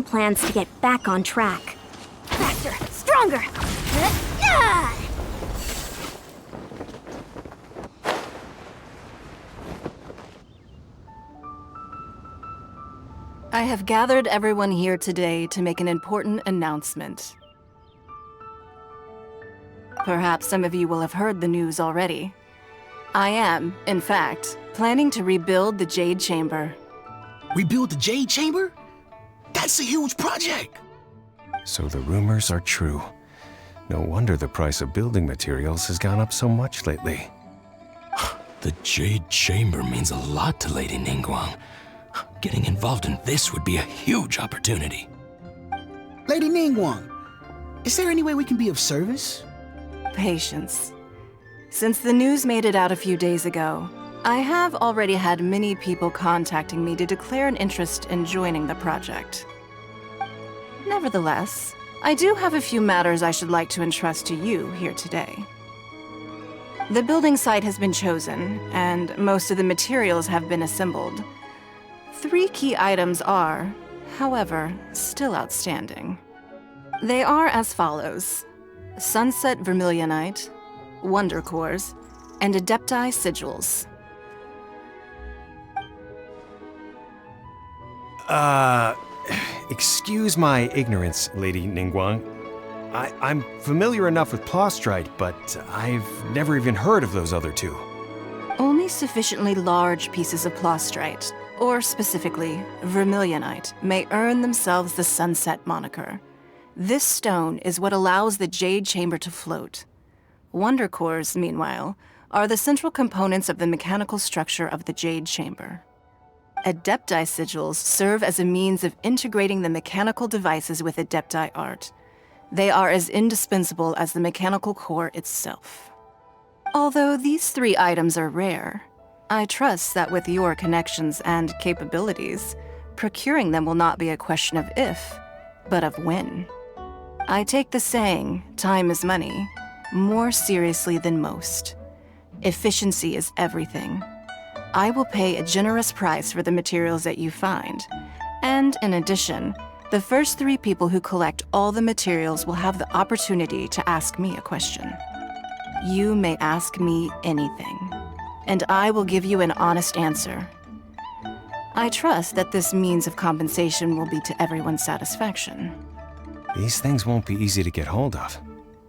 plan our plans to get back on track. Faster, stronger! I have gathered everyone here today to make an important announcement. Perhaps some of you will have heard the news already. I am, in fact, planning to rebuild the Jade Chamber. Rebuild the Jade Chamber? That's a huge project! So the rumors are true. No wonder the price of building materials has gone up so much lately. The Jade Chamber means a lot to Lady Ningguang. Getting involved in this would be a huge opportunity. Lady Ningguang, is there any way we can be of service? Patience. Since the news made it out a few days ago, I have already had many people contacting me to declare an interest in joining the project. Nevertheless, I do have a few matters I should like to entrust to you here today. The building site has been chosen, and most of the materials have been assembled. 3 key items are, however, still outstanding. They are as follows: Sunset Vermillionite, Wonder Cores, and Adepti Sigils. Excuse my ignorance, Lady Ningguang. I'm familiar enough with Plostrite, but I've never even heard of those other 2. Only sufficiently large pieces of Plostrite, or specifically Vermillionite, may earn themselves the Sunset moniker. This stone is what allows the Jade Chamber to float. Wonder Cores, meanwhile, are the central components of the mechanical structure of the Jade Chamber. Adepti Sigils serve as a means of integrating the mechanical devices with Adepti art. They are as indispensable as the mechanical core itself. Although these 3 items are rare, I trust that with your connections and capabilities, procuring them will not be a question of if, but of when. I take the saying, time is money, more seriously than most. Efficiency is everything. I will pay a generous price for the materials that you find, and in addition, the first 3 people who collect all the materials will have the opportunity to ask me a question. You may ask me anything, and I will give you an honest answer. I trust that this means of compensation will be to everyone's satisfaction. These things won't be easy to get hold of.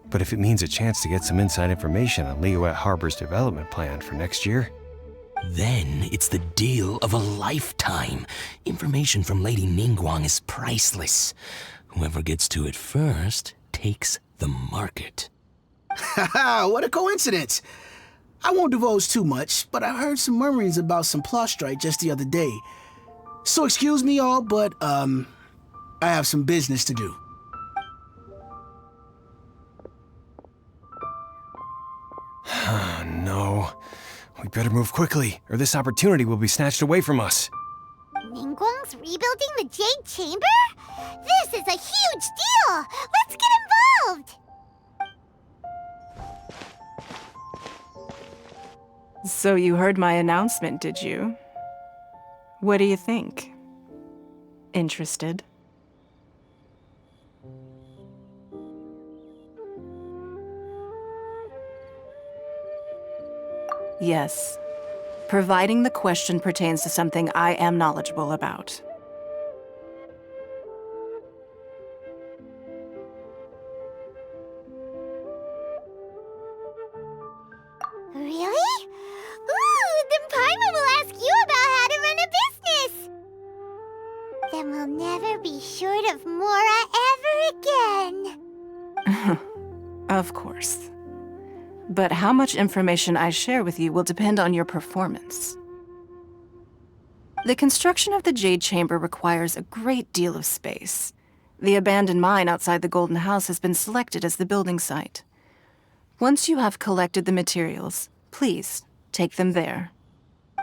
But if it means a chance to get some inside information on Liyuet Harbor's development plan for next year... Then it's the deal of a lifetime. Information from Lady Ningguang is priceless. Whoever gets to it first takes the market. Haha, what a coincidence! I won't divulge too much, but I heard some murmurings about some Plostrite just the other day. So excuse me all, but, I have some business to do. No. We better move quickly, or this opportunity will be snatched away from us. Ningguang's rebuilding the Jade Chamber? This is a huge deal! Let's get involved! So you heard my announcement, did you? What do you think? Interested? Yes. Providing the question pertains to something I am knowledgeable about. Really? Ooh, then Paimon will ask you about how to run a business! Then we'll never be short of Mora ever again. Of course. But how much information I share with you will depend on your performance. The construction of the Jade Chamber requires a great deal of space. The abandoned mine outside the Golden House has been selected as the building site. Once you have collected the materials, please take them there.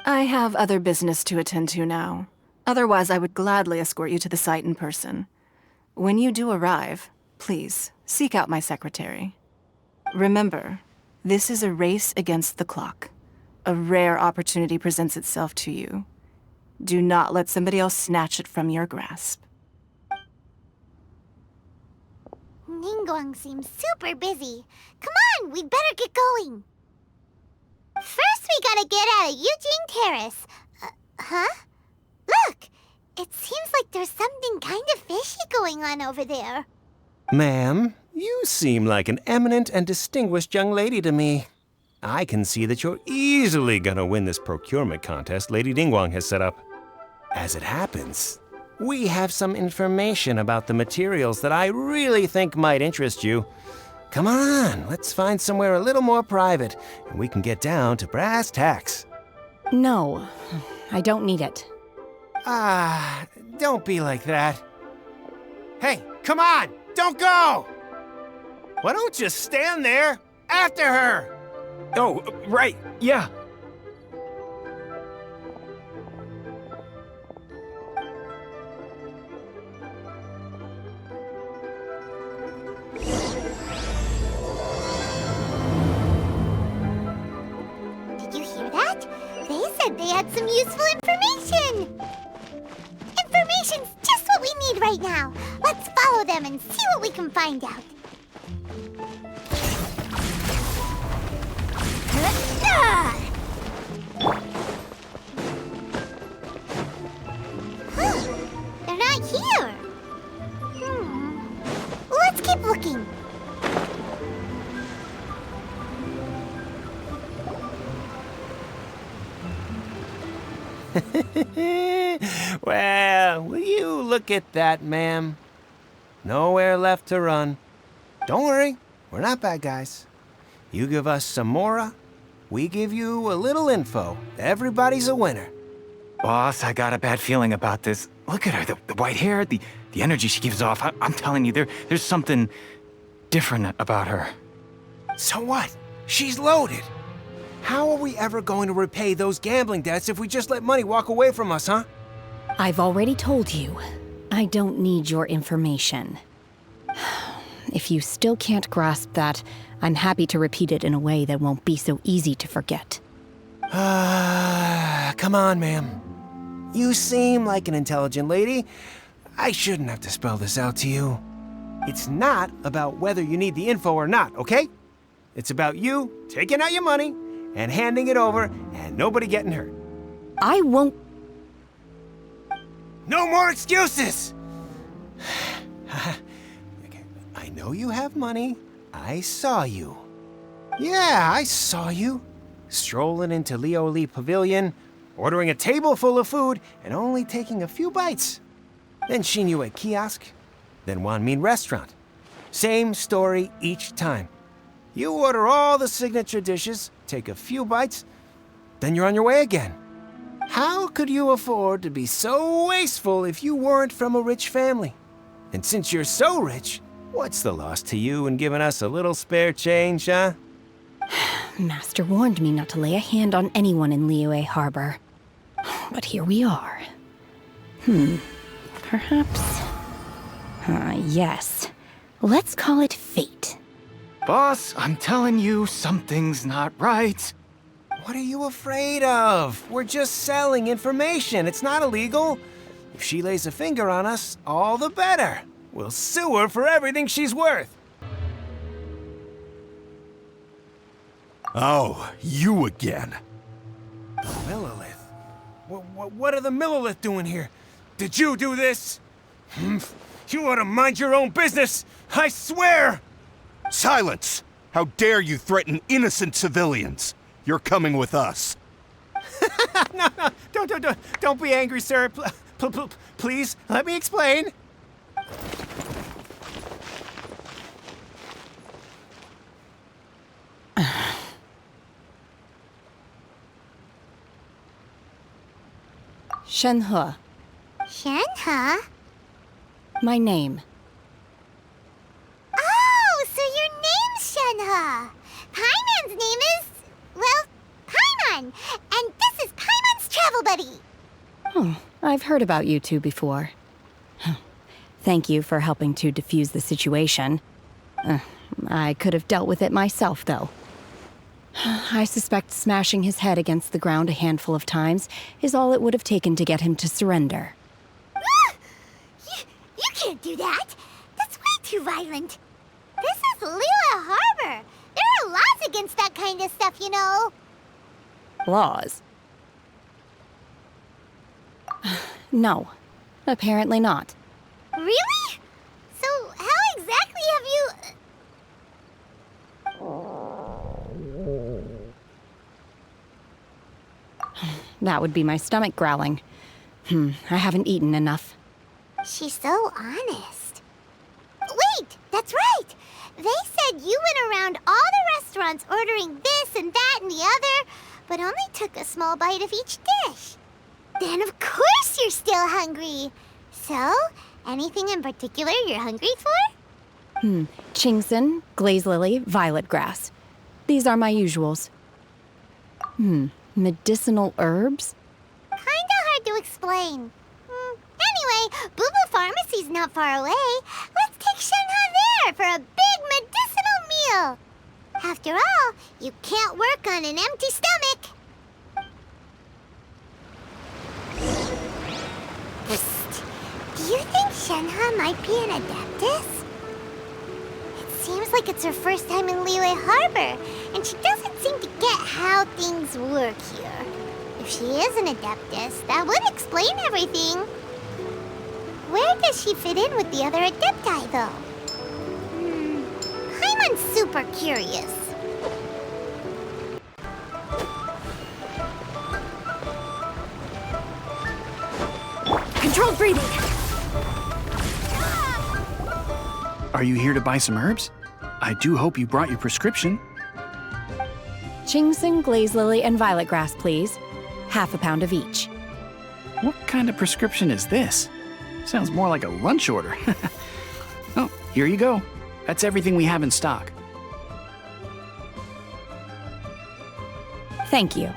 I have other business to attend to now. Otherwise, I would gladly escort you to the site in person. When you do arrive, please seek out my secretary. Remember, this is a race against the clock. A rare opportunity presents itself to you. Do not let somebody else snatch it from your grasp. Ningguang seems super busy. Come on, we'd better get going. First, we gotta get out of Eugene Terrace. Huh? Look! It seems like there's something kind of fishy going on over there. Ma'am, you seem like an eminent and distinguished young lady to me. I can see that you're easily gonna win this procurement contest Lady Ningguang has set up. As it happens, we have some information about the materials that I really think might interest you. Come on, let's find somewhere a little more private, and we can get down to brass tacks. No, I don't need it. Don't be like that. Hey, come on, don't go! Why don't you stand there after her? Oh, right, yeah. Did you hear that? They said they had some useful information. Information's just what we need right now. Let's follow them and see what we can find out. Huh, they're not here. Let's keep looking. Well, will you look at that, ma'am? Nowhere left to run. Don't worry, we're not bad guys. You give us some mora, we give you a little info. Everybody's a winner. Boss, I got a bad feeling about this. Look at her, the white hair, the energy she gives off. I'm telling you, there's something different about her. So what? She's loaded. How are we ever going to repay those gambling debts if we just let money walk away from us, huh? I've already told you, I don't need your information. If you still can't grasp that, I'm happy to repeat it in a way that won't be so easy to forget. Come on, ma'am. You seem like an intelligent lady. I shouldn't have to spell this out to you. It's not about whether you need the info or not, okay? It's about you taking out your money and handing it over and nobody getting hurt. I won't. No more excuses! Okay, I know you have money. I saw you. Yeah, I saw you. Strolling into Leo Lee Pavilion, ordering a table full of food, and only taking a few bites. Then Shinue Kiosk, then Wanmin Restaurant. Same story each time. You order all the signature dishes, take a few bites, then you're on your way again. How could you afford to be so wasteful if you weren't from a rich family? And since you're so rich, what's the loss to you in giving us a little spare change, huh? Master warned me not to lay a hand on anyone in Liyue Harbor. But here we are. Perhaps... yes. Let's call it fate. Boss, I'm telling you, something's not right. What are you afraid of? We're just selling information. It's not illegal. If she lays a finger on us, all the better. We'll sue her for everything she's worth. Oh, you again. The Millilith? What are the Millilith doing here? Did you do this? You ought to mind your own business, I swear! Silence! How dare you threaten innocent civilians? You're coming with us. No, don't be angry, sir. Please, let me explain. Shenhe, Shenhe? my name. Oh, so your name's Shenhe. Paimon's name is, well, Paimon. And this is Paimon's travel buddy. I've heard about you two before. Thank you for helping to defuse the situation. I could have dealt with it myself, though. I suspect smashing his head against the ground a handful of times is all it would have taken to get him to surrender. You can't do that. That's way too violent. This is Lila Harbor. There are laws against that kind of stuff, you know. Laws? No, apparently not. Really? So how exactly have you... That would be my stomach growling. I haven't eaten enough. She's so honest. Wait, that's right. They said you went around all the restaurants ordering this and that and the other, but only took a small bite of each dish. Then of course you're still hungry. So, anything in particular you're hungry for? Chingson, glaze lily, violet grass. These are my usuals. Medicinal herbs? Kinda hard to explain. Anyway, Booba Pharmacy's not far away. Let's take Shenhe there for a big medicinal meal. After all, you can't work on an empty stomach. Psst. Do you think Shenhe might be an Adeptus? It seems like it's her first time in Liyue Harbor, and she doesn't seem to get how things work here. If she is an Adeptus, that would explain everything. Where does she fit in with the other Adepti, though? I'm super curious. Controlled breathing! Are you here to buy some herbs? I do hope you brought your prescription. Chingson, glaze lily, and violet grass, please. Half a pound of each. What kind of prescription is this? Sounds more like a lunch order. Oh, here you go. That's everything we have in stock. Thank you.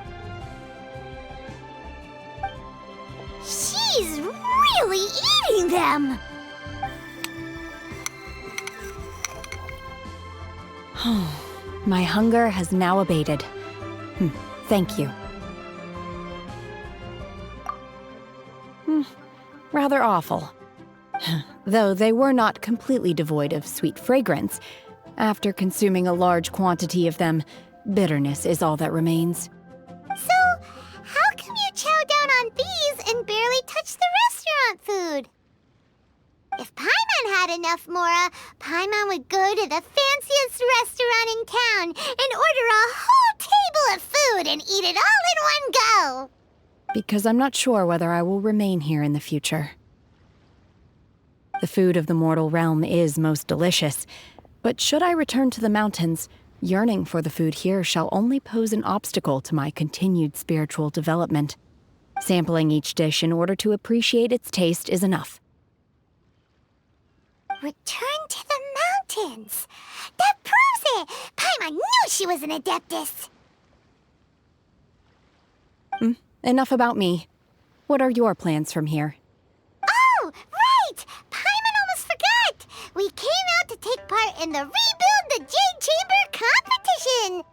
She's really eating them! My hunger has now abated. Thank you. Rather awful. Though they were not completely devoid of sweet fragrance. After consuming a large quantity of them, bitterness is all that remains. So, how come you chow down on these and barely touch the restaurant food? If Paimon had enough Mora, Paimon would go to the fanciest restaurant in town and order a whole table of food and eat it all in one go. Because I'm not sure whether I will remain here in the future. The food of the mortal realm is most delicious, but should I return to the mountains, yearning for the food here shall only pose an obstacle to my continued spiritual development. Sampling each dish in order to appreciate its taste is enough. Return to the mountains! That proves it! Paimon knew she was an Adeptus! Enough about me. What are your plans from here? Oh, right! Paimon almost forgot! We came out to take part in the Rebuild the Jade Chamber competition!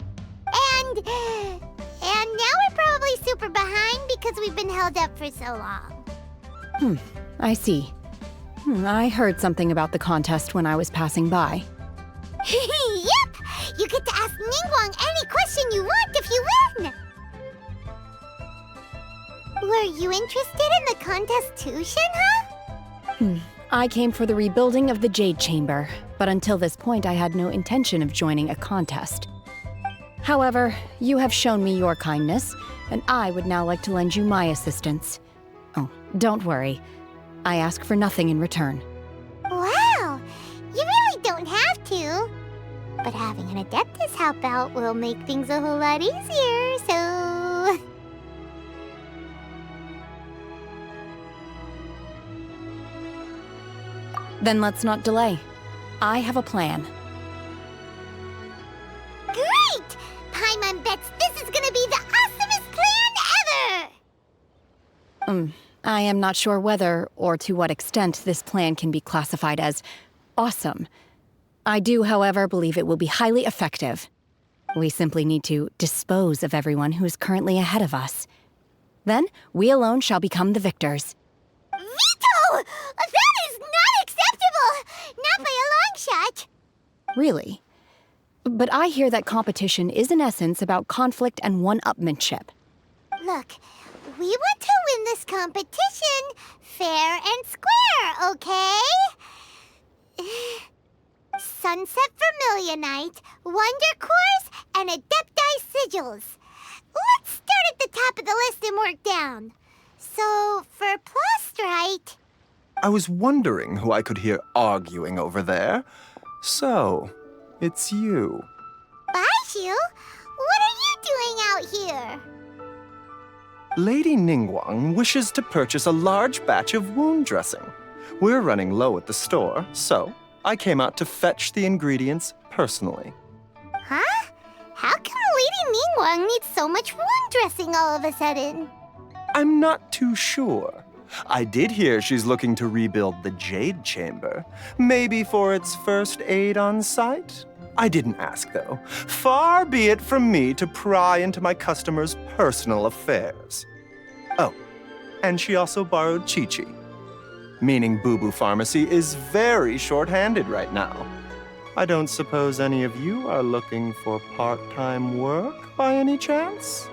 And now we're probably super behind because we've been held up for so long. I see. I heard something about the contest when I was passing by. Yep! You get to ask Ningguang any question you want if you win! Were you interested in the contest too, Shenhe? I came for the rebuilding of the Jade Chamber, but until this point I had no intention of joining a contest. However, you have shown me your kindness, and I would now like to lend you my assistance. Oh, don't worry. I ask for nothing in return. Wow! You really don't have to. But having an Adeptus help out will make things a whole lot easier, so... Then let's not delay. I have a plan. Great! Paimon bets this is gonna be the awesomest plan ever! I am not sure whether or to what extent this plan can be classified as awesome. I do, however, believe it will be highly effective. We simply need to dispose of everyone who is currently ahead of us. Then, we alone shall become the victors. Veto! That is not acceptable! Not by a long shot! Really? But I hear that competition is in essence about conflict and one-upmanship. Look, we want to win this competition fair and square, okay? Sunset Vermillionite, Wonder Cores, and Adepti Sigils. Let's start at the top of the list and work down. So, for Plastrite... I was wondering who I could hear arguing over there. So, it's you. Baishu, what are you doing out here? Lady Ningguang wishes to purchase a large batch of wound dressing. We're running low at the store, so I came out to fetch the ingredients personally. Huh? How come Lady Ningguang needs so much wound dressing all of a sudden? I'm not too sure. I did hear she's looking to rebuild the Jade Chamber. Maybe for its first aid on site? I didn't ask, though. Far be it from me to pry into my customers' personal affairs. Oh, and she also borrowed Chi-Chi. Meaning Boo Boo Pharmacy is very short-handed right now. I don't suppose any of you are looking for part-time work by any chance?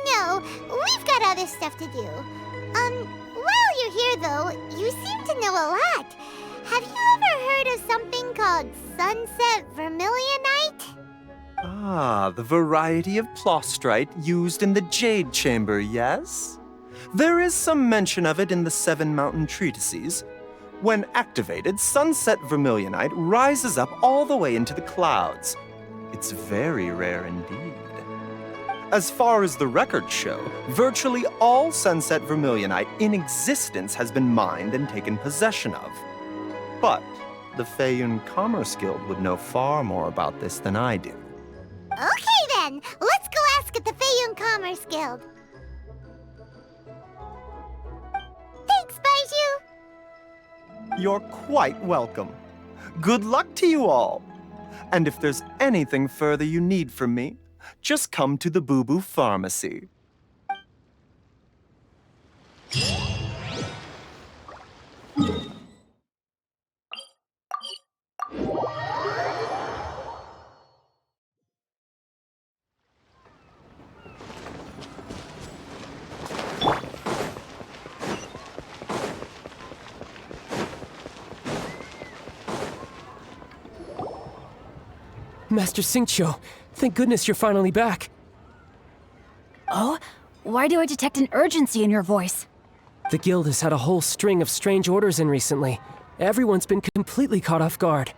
No, we've got other stuff to do. While you're here though, you seem to know a lot. Have you ever heard of something called Sunset Vermillionite? Ah, the variety of plastrite used in the Jade Chamber, yes? There is some mention of it in the Seven Mountain Treatises. When activated, Sunset Vermillionite rises up all the way into the clouds. It's very rare indeed. As far as the records show, virtually all Sunset Vermillionite in existence has been mined and taken possession of. But the Feiyun Commerce Guild would know far more about this than I do. Okay then, let's go ask at the Feiyun Commerce Guild. Thanks, Baishu. You're quite welcome. Good luck to you all. And if there's anything further you need from me, just come to the Boo Boo Pharmacy. Master Xingqiu, thank goodness you're finally back. Oh? Why do I detect an urgency in your voice? The guild has had a whole string of strange orders in recently. Everyone's been completely caught off guard.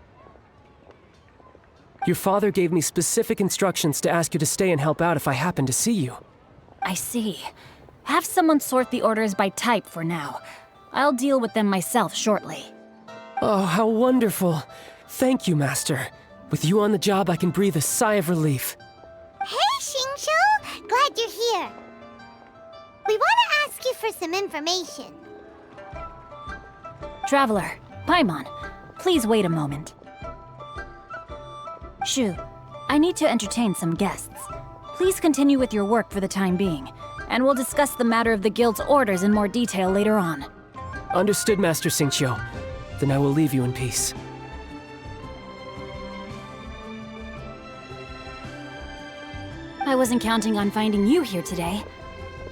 Your father gave me specific instructions to ask you to stay and help out if I happen to see you. I see. Have someone sort the orders by type for now. I'll deal with them myself shortly. Oh, how wonderful. Thank you, Master. With you on the job, I can breathe a sigh of relief. Hey, Xingqiu! Glad you're here. We want to ask you for some information. Traveler, Paimon, please wait a moment. Shu, I need to entertain some guests. Please continue with your work for the time being, and we'll discuss the matter of the guild's orders in more detail later on. Understood, Master Xingqiu. Then I will leave you in peace. I wasn't counting on finding you here today.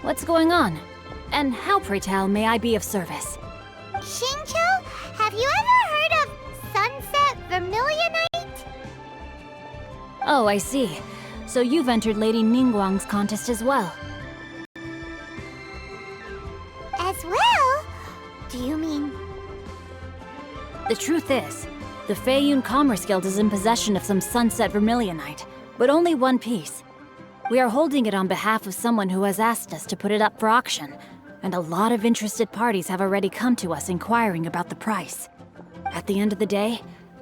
What's going on? And how, pray tell, may I be of service? Xingqiu, have you ever heard of Sunset Vermillionite? Oh, I see. So you've entered Lady Ningguang's contest as well. As well? Do you mean... The truth is, the Feiyun Commerce Guild is in possession of some Sunset Vermillionite, but only one piece. We are holding it on behalf of someone who has asked us to put it up for auction, and a lot of interested parties have already come to us inquiring about the price. At the end of the day,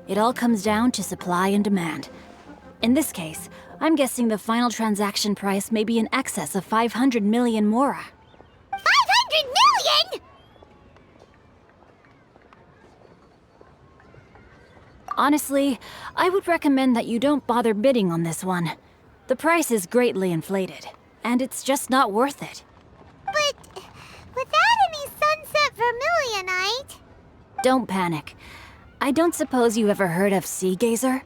it all comes down to supply and demand. In this case, I'm guessing the final transaction price may be in excess of 500 million mora. 500 million?! Honestly, I would recommend that you don't bother bidding on this one. The price is greatly inflated, and it's just not worth it. But without any Sunset Vermillionite... Don't panic. I don't suppose you ever heard of Sea Gazer?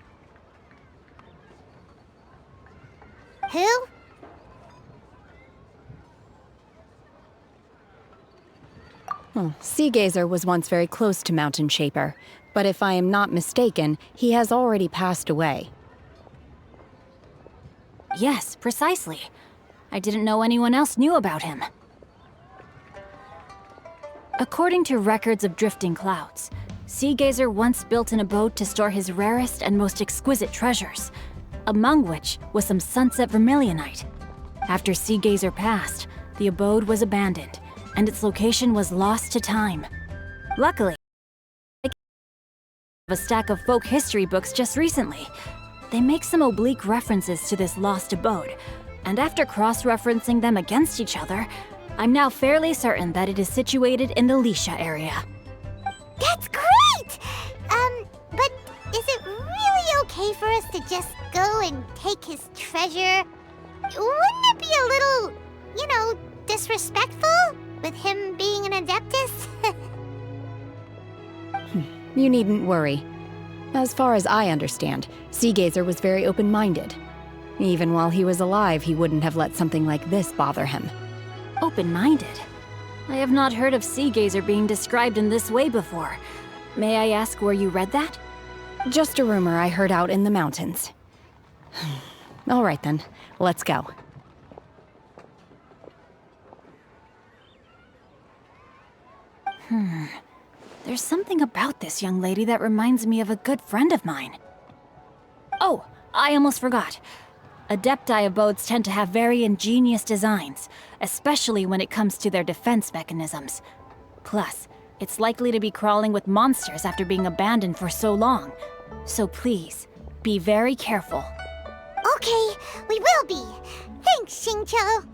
Who? Sea Gazer was once very close to Mountain Shaper, but if I am not mistaken, he has already passed away. Yes, precisely. I didn't know anyone else knew about him. According to records of drifting clouds, Sea Gazer once built an abode to store his rarest and most exquisite treasures, among which was some Sunset Vermillionite. After Sea Gazer passed, the abode was abandoned, and its location was lost to time. Luckily, I have a stack of folk history books just recently. They make some oblique references to this lost abode, and after cross-referencing them against each other, I'm now fairly certain that it is situated in the Lisha area. That's great! But is it really okay for us to just go and take his treasure? Wouldn't it be a little, disrespectful? With him being an Adeptus? You needn't worry. As far as I understand, Sea Gazer was very open-minded. Even while he was alive, he wouldn't have let something like this bother him. Open-minded? I have not heard of Sea Gazer being described in this way before. May I ask where you read that? Just a rumor I heard out in the mountains. All right then, let's go. There's something about this young lady that reminds me of a good friend of mine. Oh, I almost forgot. Adepti abodes tend to have very ingenious designs, especially when it comes to their defense mechanisms. Plus, it's likely to be crawling with monsters after being abandoned for so long. So please, be very careful. Okay, we will be. Thanks, Xingqiu.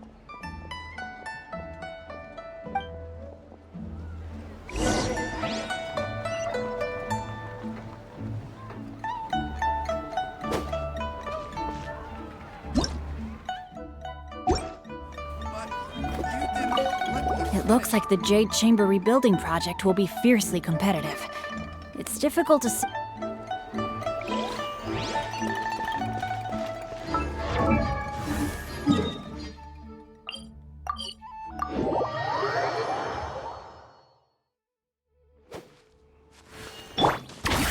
It looks like the Jade Chamber rebuilding project will be fiercely competitive. It's difficult to see.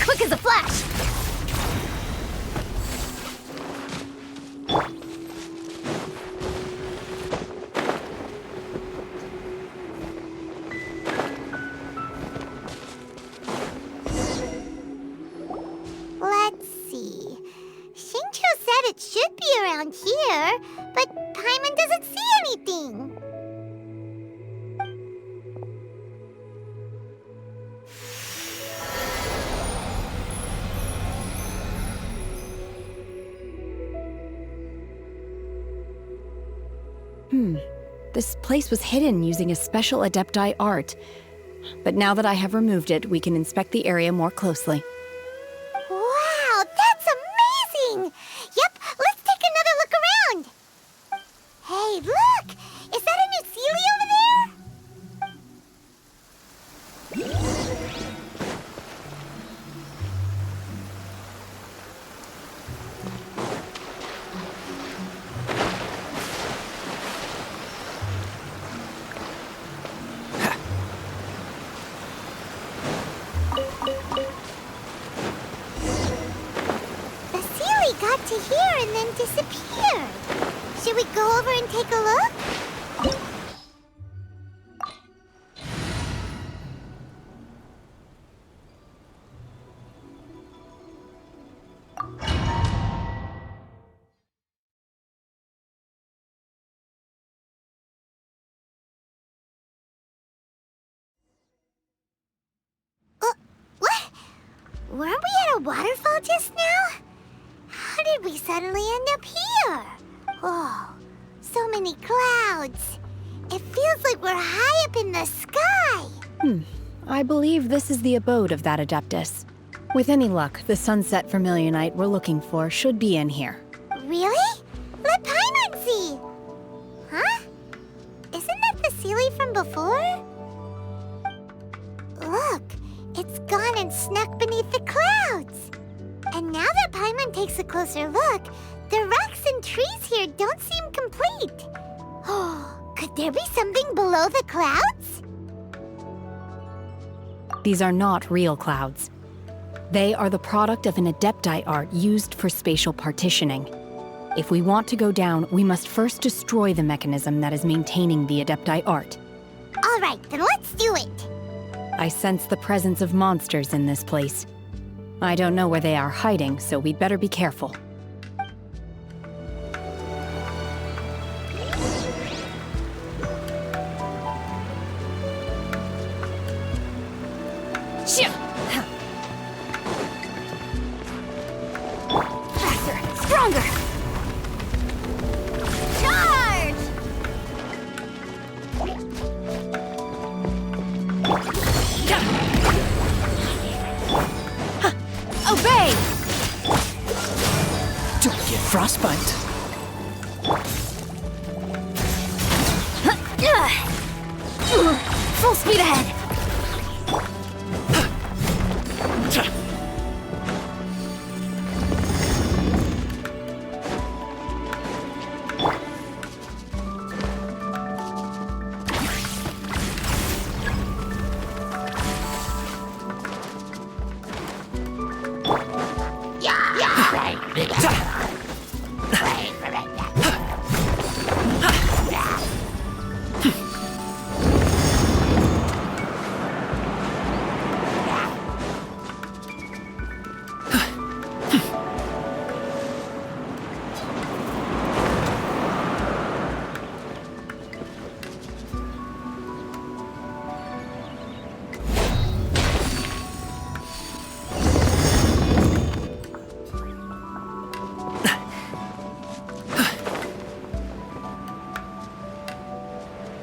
Quick as a flash! Let's see. Xingqiu said it should be around here, but Paimon doesn't see anything. This place was hidden using a special Adepti art. But now that I have removed it, we can inspect the area more closely. Wow, that's amazing! Yep, let's take another look around. Hey, look! Is that a new Sealy over there? The Sealy got to here and then disappeared. Should we go over and take a look? What? Weren't we at a waterfall just now? How did we suddenly end up here? Oh, so many clouds. It feels like we're high up in the sky. I believe this is the abode of that Adeptus. With any luck, the Sunset Vermillionite we're looking for should be in here. Really? Let Paimon see. Huh? Isn't that the Sealy from before? Look, it's gone and snuck beneath the takes a closer look, the rocks and trees here don't seem complete. Oh, could there be something below the clouds? These are not real clouds. They are the product of an Adepti art used for spatial partitioning. If we want to go down, we must first destroy the mechanism that is maintaining the Adepti art. All right, then let's do it. I sense the presence of monsters in this place. I don't know where they are hiding, so we'd better be careful. Faster! Stronger! Charge! Obey! Don't get frostbite. Full speed ahead!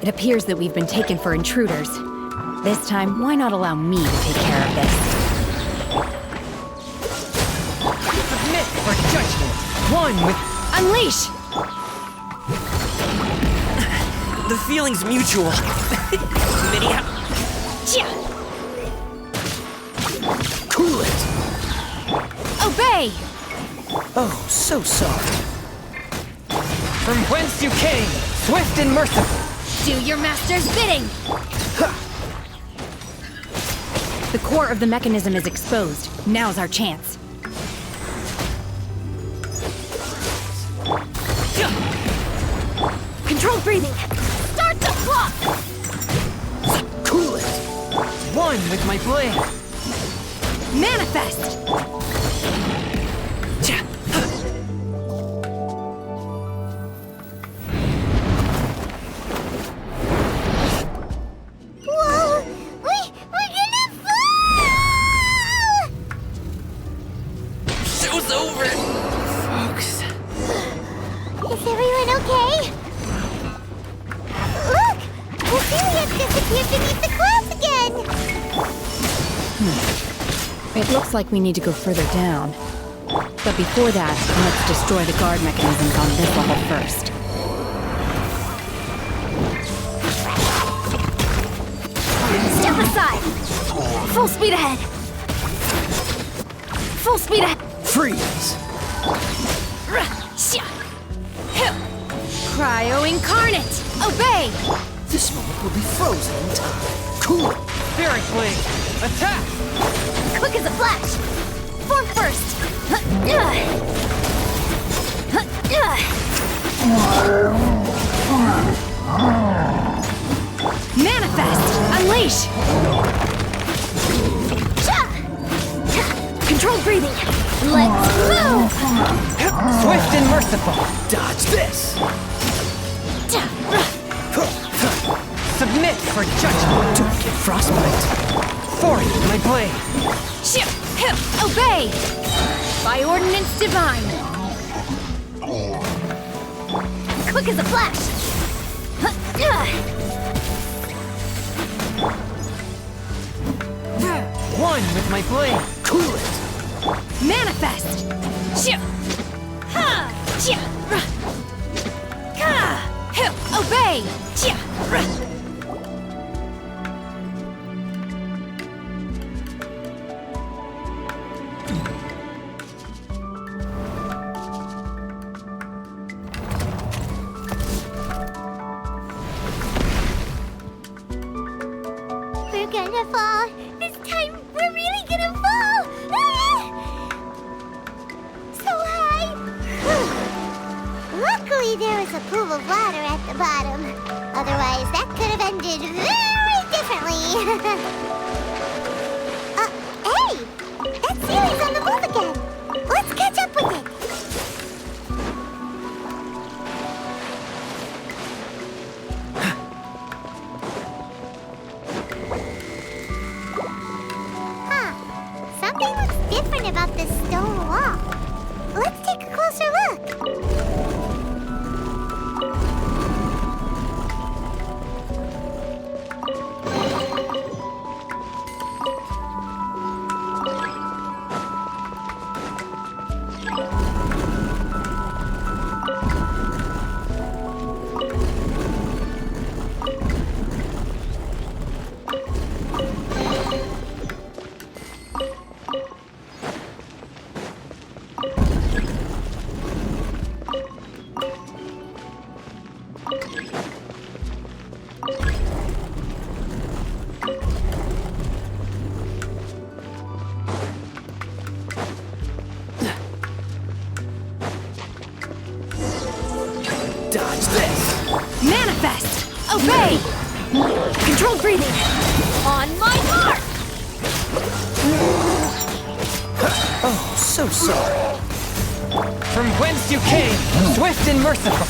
It appears that we've been taken for intruders. This time, why not allow me to take care of this? Submit for judgment. One with... Unleash! The feeling's mutual. Lydia. Cool it. Obey! Oh, so sorry. From whence you came, swift and merciful. Do your master's bidding! The core of the mechanism is exposed. Now's our chance. Controlled breathing! Start the clock! Cool it. One with my blade. Manifest! Whoa! We're gonna fall! Show's over. Folks. Is everyone okay? Look! Ophelia disappeared beneath the clouds again! It looks like we need to go further down. But before that, let's destroy the guard mechanisms on this level first. Step aside! Full speed ahead! Full speed ahead! Freeze. Cryo Incarnate! Obey! This moment will be frozen in time. Cool. Spirit blade. Attack. Quick as a flash! Form first! Manifest! Unleash! Controlled breathing! Let's move! Swift and merciful. Dodge this. Submit for judgment. Don't get frostbite. Forward, my blade. Obey! By ordinance divine! Quick as a flash! One with my blade. Cool it. Manifest! Obey! fall. This time, we're really gonna fall. Ah! So high. Luckily, there was a pool of water at the bottom. Otherwise, that could have ended very differently. Hey! That ceiling's on the move again. Let's catch up with it. Something looks different about this stone wall. Let's take a closer look. Dodge this! Manifest! Obey! Controlled breathing! On my mark! Oh, so sorry. From whence you came, swift and merciful.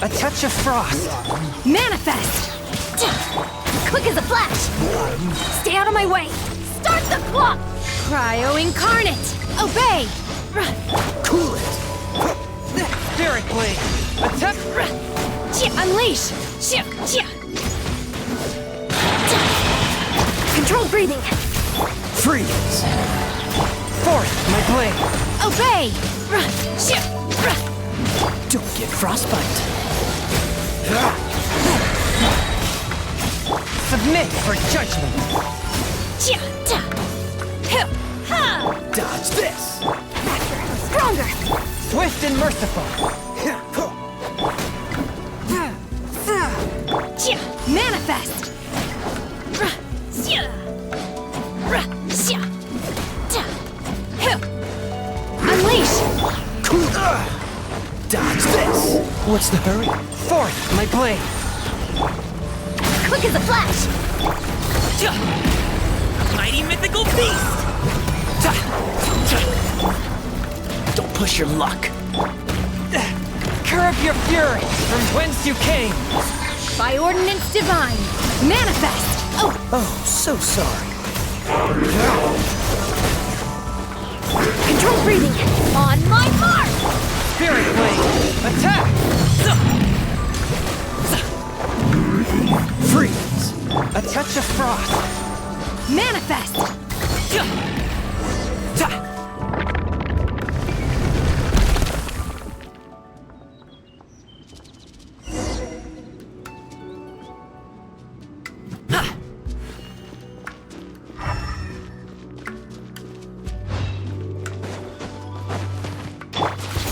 A touch of frost. Manifest! Quick as a flash! Stay out of my way! Start the clock! Cryo incarnate! Obey! Cool it. Spirit blade. Attack. Unleash! Controlled breathing! Freeze. Forth my blade. Obey! Don't get frostbite. Submit for judgment. Dodge this. Stronger! Swift and merciful. Manifest! Unleash! Dodge this. What's the hurry? Forth my blade. Quick as a flash! Mighty mythical beast! Don't push your luck. Curb your fury from whence you came. By ordinance divine, manifest! Oh, so sorry. Control breathing! On my mark! Spirit blade, attack! Freeze! A touch of frost. Manifest!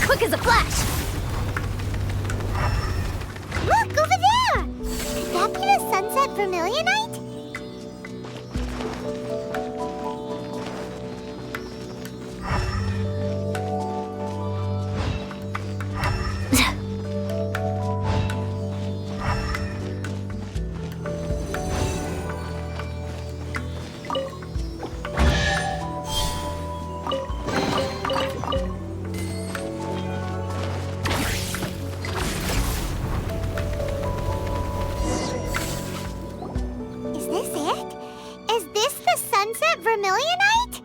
Quick as a flash! Look, over there! Could that be the Sunset Vermillionite? Is this it? Is this the Sunset Vermillionite?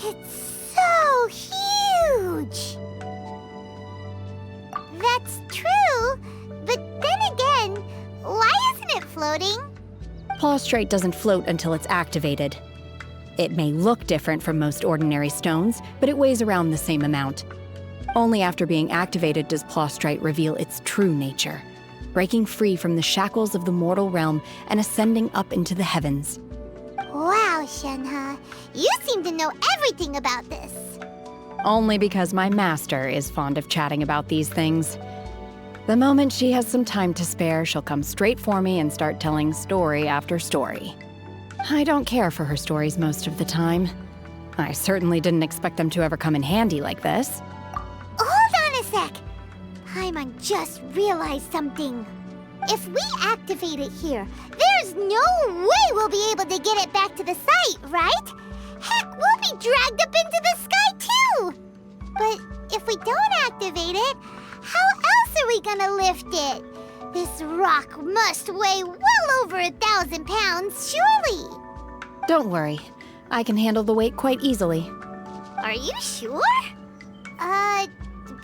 It's so huge! That's true, but then again, why isn't it floating? Plaustrate doesn't float until it's activated. It may look different from most ordinary stones, but it weighs around the same amount. Only after being activated does Plaustrate reveal its true nature, breaking free from the shackles of the mortal realm and ascending up into the heavens. Wow, Shenhe, you seem to know everything about this. Only because my master is fond of chatting about these things. The moment she has some time to spare, she'll come straight for me and start telling story after story. I don't care for her stories most of the time. I certainly didn't expect them to ever come in handy like this. Hold on a sec. Paimon just realized something. If we activate it here, there's no way we'll be able to get it back to the site, right? Heck, we'll be dragged up into the sky too! But if we don't activate it, how else are we gonna lift it? This rock must weigh well over 1,000 pounds, surely! Don't worry. I can handle the weight quite easily. Are you sure?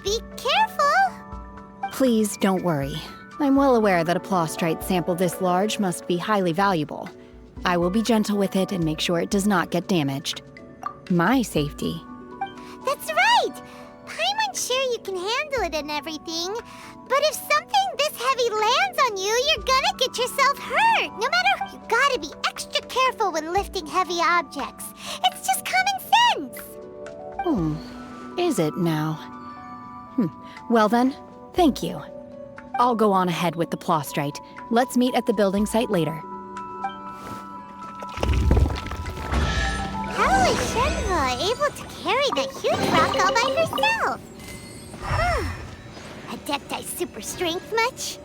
Be careful. Please don't worry. I'm well aware that a plostrite sample this large must be highly valuable. I will be gentle with it and make sure it does not get damaged. My safety. That's right! Paimon's sure you can handle it and everything, but if something this heavy lands on you, you're gonna get yourself hurt. No matter, you gotta be extra careful when lifting heavy objects. It's just common sense. Is it now? Well then, thank you. I'll go on ahead with the plostrite. Let's meet at the building site later. How is Shenhe able to carry that huge rock all by herself? Adepti super strength much?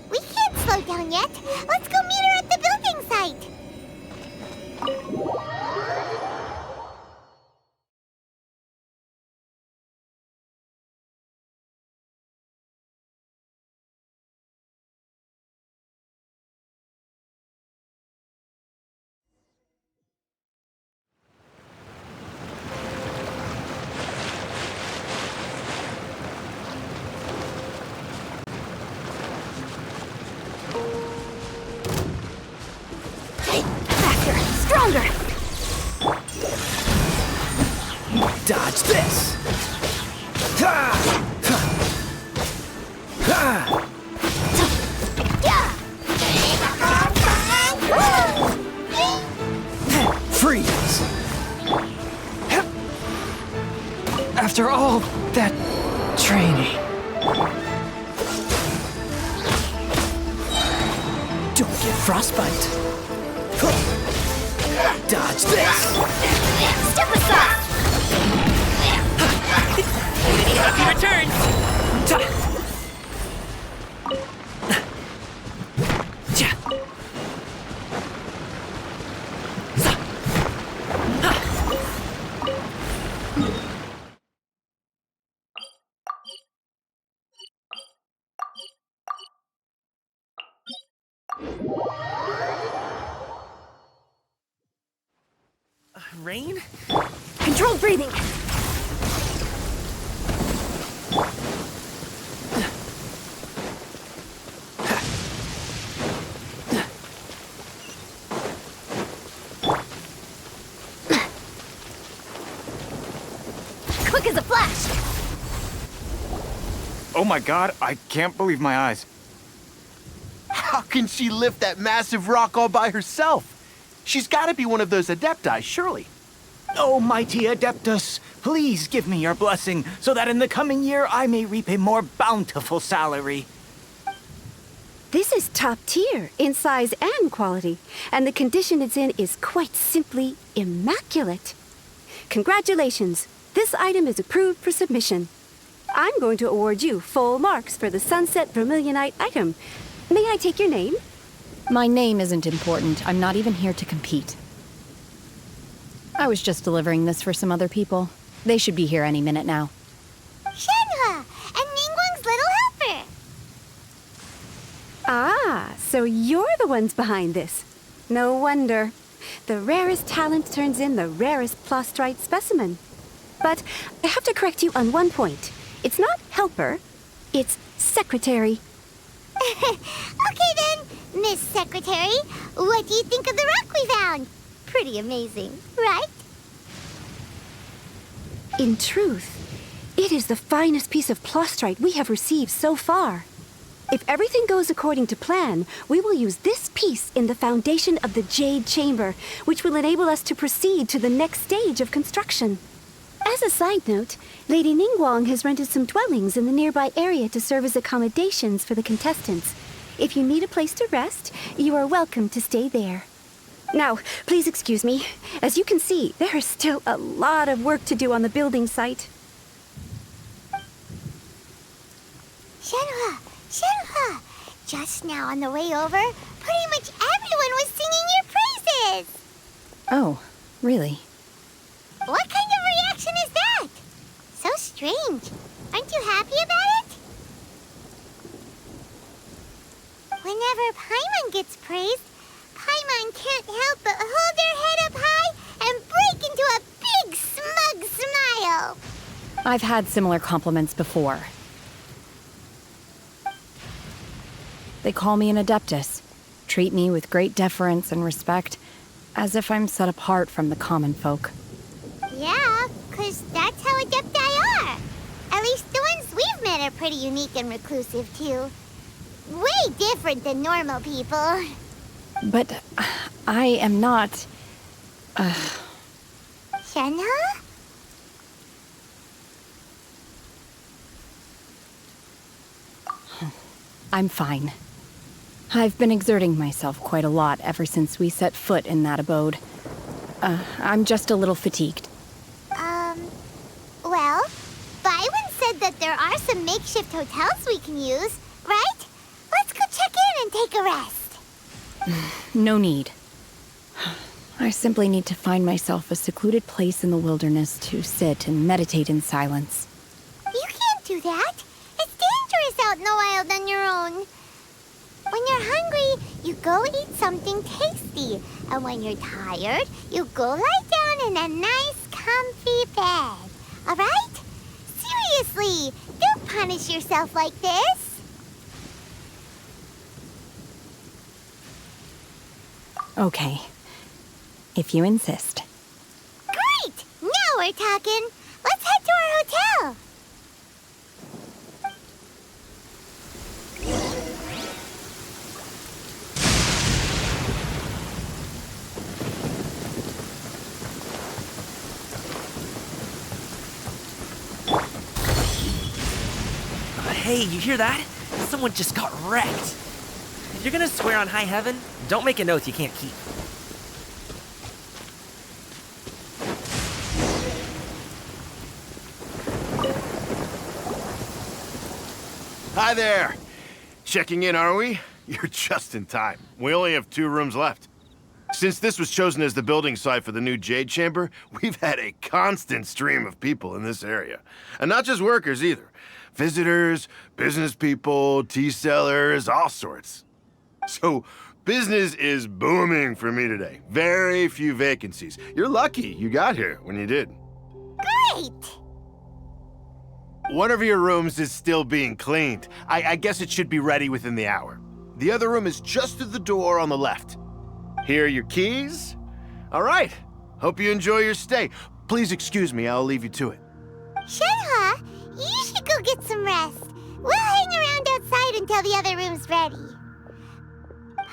We can't slow down yet. Let's go meet her at the building site. Stronger! Dodge this! Ha! Ha! Ha! Freeze! After all that training. Don't get frostbite. Dodge this! Step aside! Any happy returns! Rain? Controlled breathing! Quick as a flash! Oh my god, I can't believe my eyes. How can she lift that massive rock all by herself? She's gotta be one of those Adepti, surely. Oh, mighty Adeptus, please give me your blessing so that in the coming year I may reap a more bountiful salary. This is top tier in size and quality, and the condition it's in is quite simply immaculate. Congratulations, this item is approved for submission. I'm going to award you full marks for the Sunset Vermillionite item. May I take your name? My name isn't important. I'm not even here to compete. I was just delivering this for some other people. They should be here any minute now. Shenhe and Ningguang's little helper. Ah, so you're the ones behind this. No wonder. The rarest talent turns in the rarest plostrite specimen. But I have to correct you on one point. It's not helper, it's secretary. Okay then, Miss Secretary, what do you think of the rock we found? Pretty amazing, right? In truth, it is the finest piece of plostrite we have received so far. If everything goes according to plan, we will use this piece in the foundation of the Jade Chamber, which will enable us to proceed to the next stage of construction. As a side note, Lady Ningguang has rented some dwellings in the nearby area to serve as accommodations for the contestants. If you need a place to rest, you are welcome to stay there. Now, please excuse me. As you can see, there is still a lot of work to do on the building site. Shenhe! Shenhe! Just now on the way over, pretty much everyone was singing your praises! Oh, really? What kind of reaction is that? So strange. Aren't you happy about it? Whenever Paimon gets praised, Paimon can't help but hold their head up high and break into a big smug smile. I've had similar compliments before. They call me an Adeptus, treat me with great deference and respect, as if I'm set apart from the common folk. Yeah, 'cause that's how Adepti are. At least the ones we've met are pretty unique and reclusive, too. Way different than normal people. But I am not... Shenhe? I'm fine. I've been exerting myself quite a lot ever since we set foot in that abode. I'm just a little fatigued. Well, Byron said that there are some makeshift hotels we can use, right? Let's go check in and take a rest. No need. I simply need to find myself a secluded place in the wilderness to sit and meditate in silence. You can't do that. It's dangerous out in the wild on your own. When you're hungry, you go eat something tasty. And when you're tired, you go lie down in a nice, comfy bed. All right? Seriously, don't punish yourself like this. Okay. If you insist. Great! Now we're talking. Let's head to our hotel. Hey, you hear that? Someone just got wrecked. If you're gonna swear on high heaven, don't make an oath you can't keep. Hi there! Checking in, are we? You're just in time. We only have 2 rooms left. Since this was chosen as the building site for the new Jade Chamber, we've had a constant stream of people in this area. And not just workers either. Visitors, business people, tea sellers, all sorts. So, business is booming for me today. Very few vacancies. You're lucky you got here when you did. Great! One of your rooms is still being cleaned. I guess it should be ready within the hour. The other room is just through the door on the left. Here are your keys. All right. Hope you enjoy your stay. Please excuse me, I'll leave you to it. Shenhe, you should go get some rest. We'll hang around outside until the other room's ready.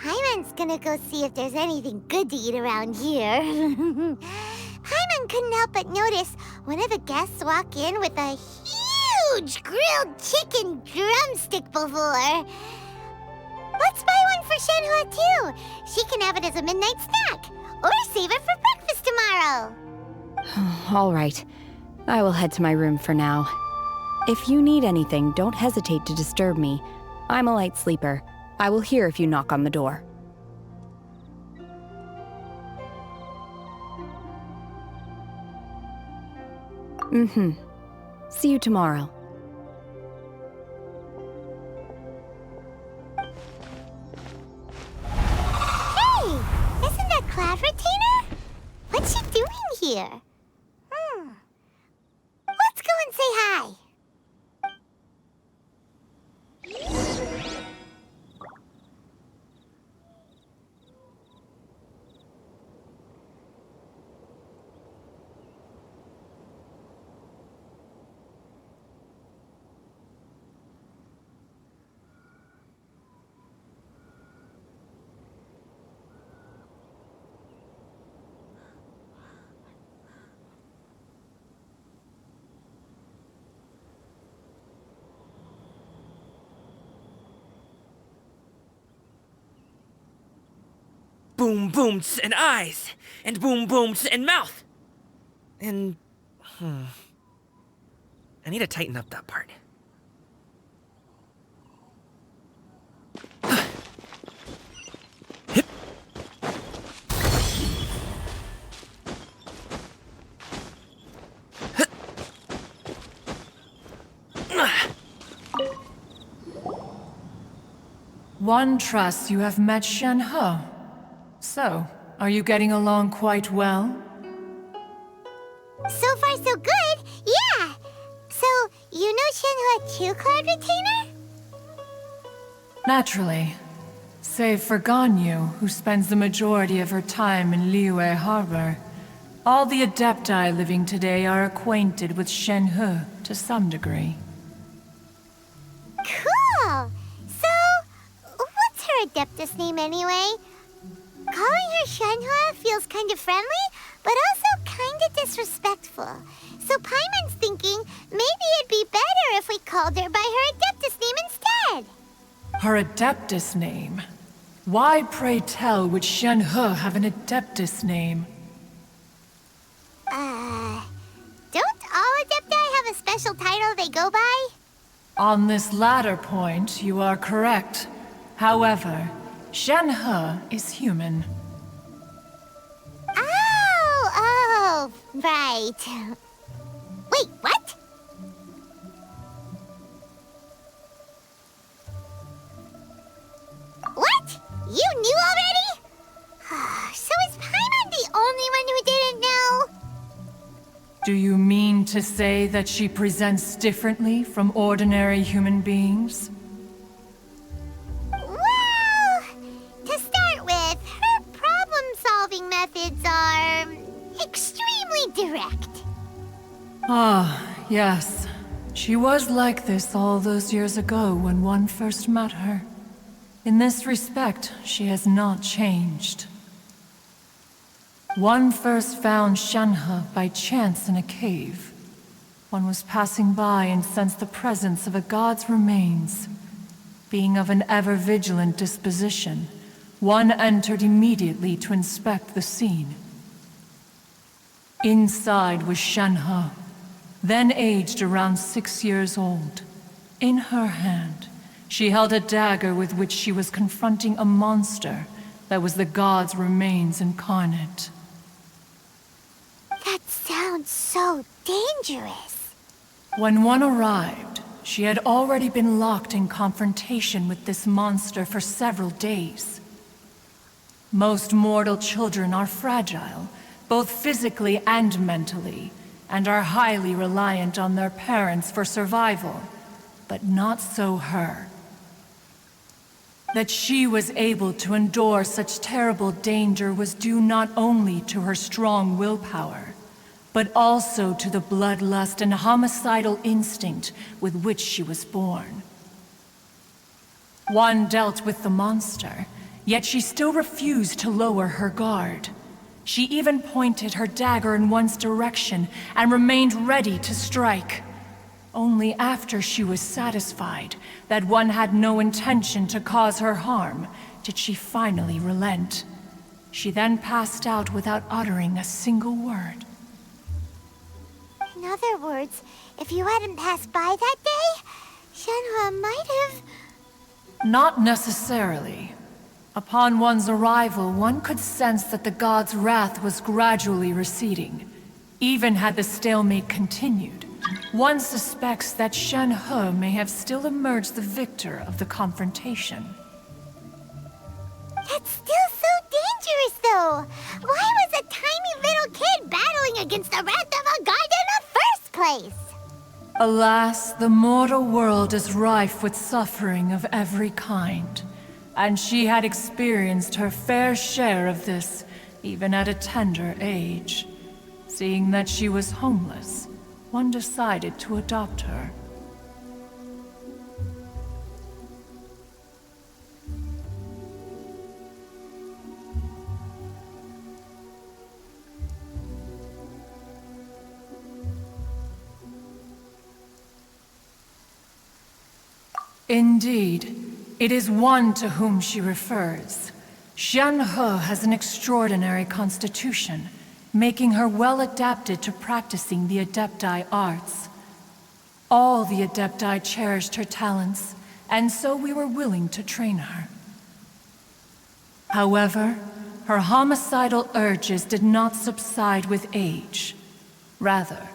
Paimon's gonna go see if there's anything good to eat around here. Paimon couldn't help but notice one of the guests walk in with a huge grilled chicken drumstick before. Let's buy one for Shenhe too. She can have it as a midnight snack, or save it for breakfast tomorrow. All right. I will head to my room for now. If you need anything, don't hesitate to disturb me. I'm a light sleeper. I will hear if you knock on the door. See you tomorrow. Hey! Isn't that Cloud Retainer? What's she doing here? Let's go and say hi. boom booms and eyes, and boom booms and mouth. And, I need to tighten up that part. One trusts you have met Shenhe. So, are you getting along quite well? So far, so good. Yeah. So, you know Shenhe too, Cloud Retainer? Naturally. Save for Ganyu, who spends the majority of her time in Liyue Harbor. All the Adepti living today are acquainted with Shenhe to some degree. Cool. So, what's her Adeptus name anyway? Calling her Shenhe feels kind of friendly, but also kind of disrespectful. So Paimon's thinking maybe it'd be better if we called her by her Adeptus name instead. Her Adeptus name? Why, pray tell, would Shenhe have an Adeptus name? Don't all Adepti have a special title they go by? On this latter point, you are correct. However, Shenhe is human. Oh, right. Wait, what? What? You knew already? So is Paimon the only one who didn't know? Do you mean to say that she presents differently from ordinary human beings? Well, to start with, her problem-solving methods are extremely direct. Ah, yes. She was like this all those years ago when one first met her. In this respect, she has not changed. One first found Shenhe by chance in a cave. One was passing by and sensed the presence of a god's remains. Being of an ever-vigilant disposition, one entered immediately to inspect the scene. Inside was Shenhe, then aged around 6 years old. In her hand, she held a dagger with which she was confronting a monster that was the god's remains incarnate. That sounds so dangerous. When one arrived, she had already been locked in confrontation with this monster for several days. Most mortal children are fragile, both physically and mentally, and are highly reliant on their parents for survival, but not so her. That she was able to endure such terrible danger was due not only to her strong willpower, but also to the bloodlust and homicidal instinct with which she was born. One dealt with the monster, yet she still refused to lower her guard. She even pointed her dagger in one's direction and remained ready to strike. Only after she was satisfied that one had no intention to cause her harm did she finally relent. She then passed out without uttering a single word. In other words, if you hadn't passed by that day, Shenhe might have... Not necessarily. Upon one's arrival, one could sense that the god's wrath was gradually receding. Even had the stalemate continued, one suspects that Shenhe may have still emerged the victor of the confrontation. That's still so dangerous, though. Why was a tiny little kid battling against the wrath of a god in the first place? Alas, the mortal world is rife with suffering of every kind. And she had experienced her fair share of this, even at a tender age. Seeing that she was homeless, one decided to adopt her. Indeed, it is one to whom she refers. Shenhe has an extraordinary constitution, making her well adapted to practicing the Adepti arts. All the Adepti cherished her talents, and so we were willing to train her. However, her homicidal urges did not subside with age. Rather,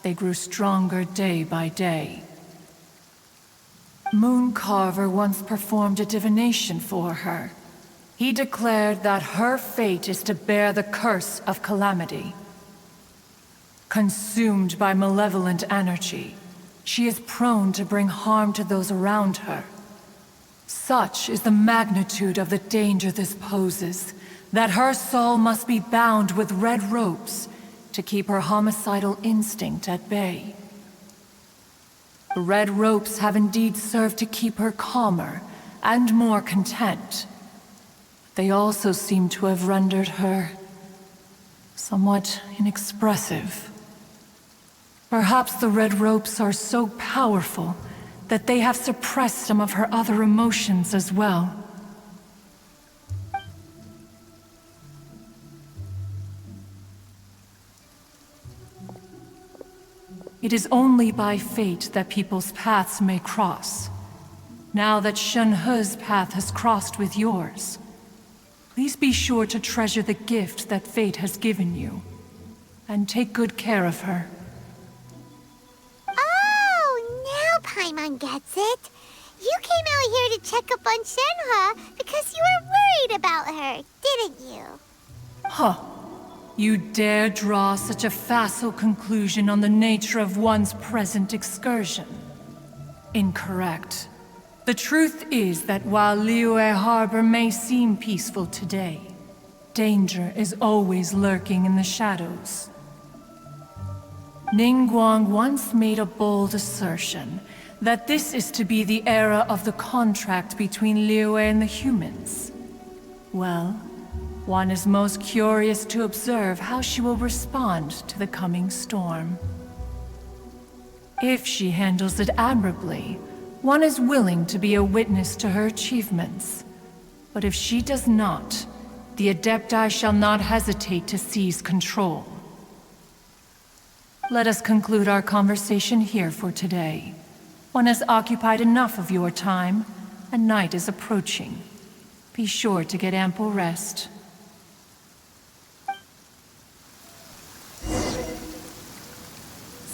they grew stronger day by day. Mooncarver once performed a divination for her. He declared that her fate is to bear the curse of calamity. Consumed by malevolent energy, she is prone to bring harm to those around her. Such is the magnitude of the danger this poses, that her soul must be bound with red ropes to keep her homicidal instinct at bay. The red ropes have indeed served to keep her calmer and more content. They also seem to have rendered her somewhat inexpressive. Perhaps the red ropes are so powerful that they have suppressed some of her other emotions as well. It is only by fate that people's paths may cross. Now that Shenhe's path has crossed with yours, please be sure to treasure the gift that fate has given you, and take good care of her. Oh, now Paimon gets it. You came out here to check up on Shenhe because you were worried about her, didn't you? Huh. You dare draw such a facile conclusion on the nature of one's present excursion? Incorrect. The truth is that while Liyue Harbor may seem peaceful today, danger is always lurking in the shadows. Ningguang once made a bold assertion that this is to be the era of the contract between Liyue and the humans. Well, one is most curious to observe how she will respond to the coming storm. If she handles it admirably, one is willing to be a witness to her achievements. But if she does not, the Adepti shall not hesitate to seize control. Let us conclude our conversation here for today. One has occupied enough of your time, and night is approaching. Be sure to get ample rest.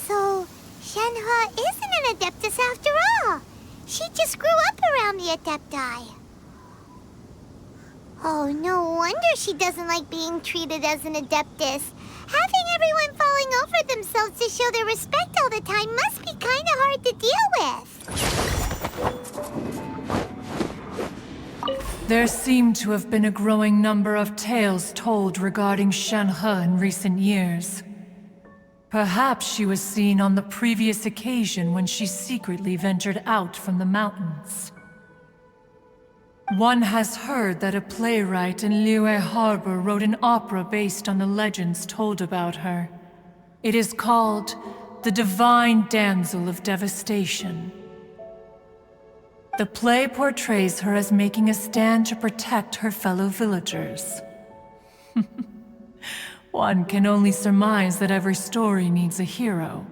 So, Shenhe isn't an Adeptus after all. She just grew up around the Adepti. Oh, no wonder she doesn't like being treated as an Adeptus. Having everyone falling over themselves to show their respect all the time must be kind of hard to deal with. There seem to have been a growing number of tales told regarding Shenhe in recent years. Perhaps she was seen on the previous occasion when she secretly ventured out from the mountains. One has heard that a playwright in Liyue Harbor wrote an opera based on the legends told about her. It is called The Divine Damsel of Devastation. The play portrays her as making a stand to protect her fellow villagers. One can only surmise that every story needs a hero.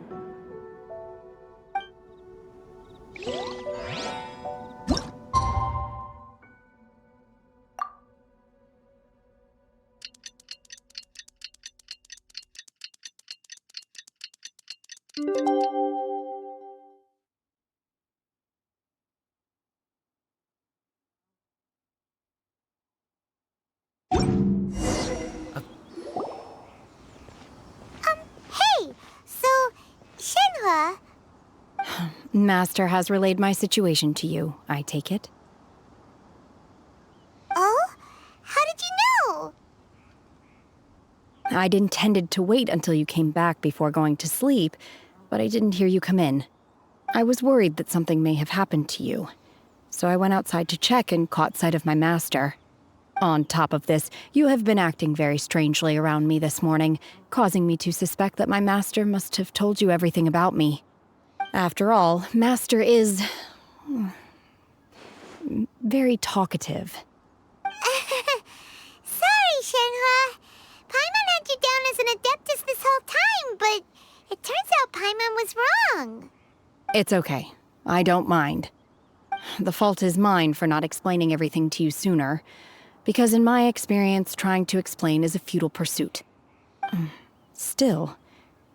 Hey! So, Shenhe... Master has relayed my situation to you, I take it. Oh? How did you know? I'd intended to wait until you came back before going to sleep, but I didn't hear you come in. I was worried that something may have happened to you, so I went outside to check and caught sight of my master. On top of this, you have been acting very strangely around me this morning, causing me to suspect that my master must have told you everything about me. After all, Master is... very talkative. Paimon was wrong. It's okay. I don't mind. The fault is mine for not explaining everything to you sooner, because in my experience, trying to explain is a futile pursuit. Still,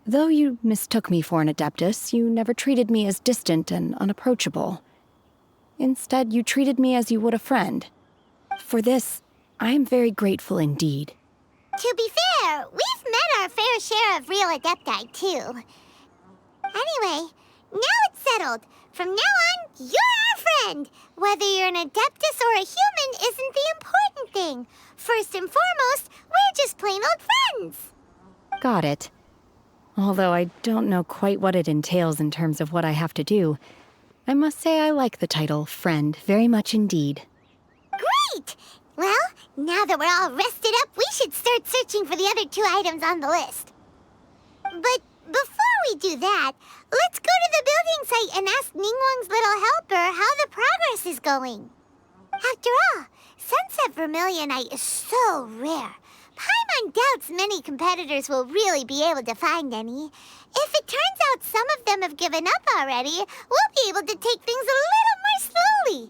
though you mistook me for an Adeptus, you never treated me as distant and unapproachable. Instead, you treated me as you would a friend. For this, I am very grateful indeed. To be fair, we've met our fair share of real Adepti, too. Anyway, now it's settled. From now on, you're our friend. Whether you're an Adeptus or a human isn't the important thing. First and foremost, we're just plain old friends. Got it. Although I don't know quite what it entails in terms of what I have to do, I must say I like the title friend very much indeed. Great! Well, now that we're all rested up, we should start searching for the other 2 items on the list. But before we do that, let's go to the building site and ask Ningguang's little helper how the progress is going. After all, Sunset Vermillionite is so rare. Paimon doubts many competitors will really be able to find any. If it turns out some of them have given up already, we'll be able to take things a little more slowly.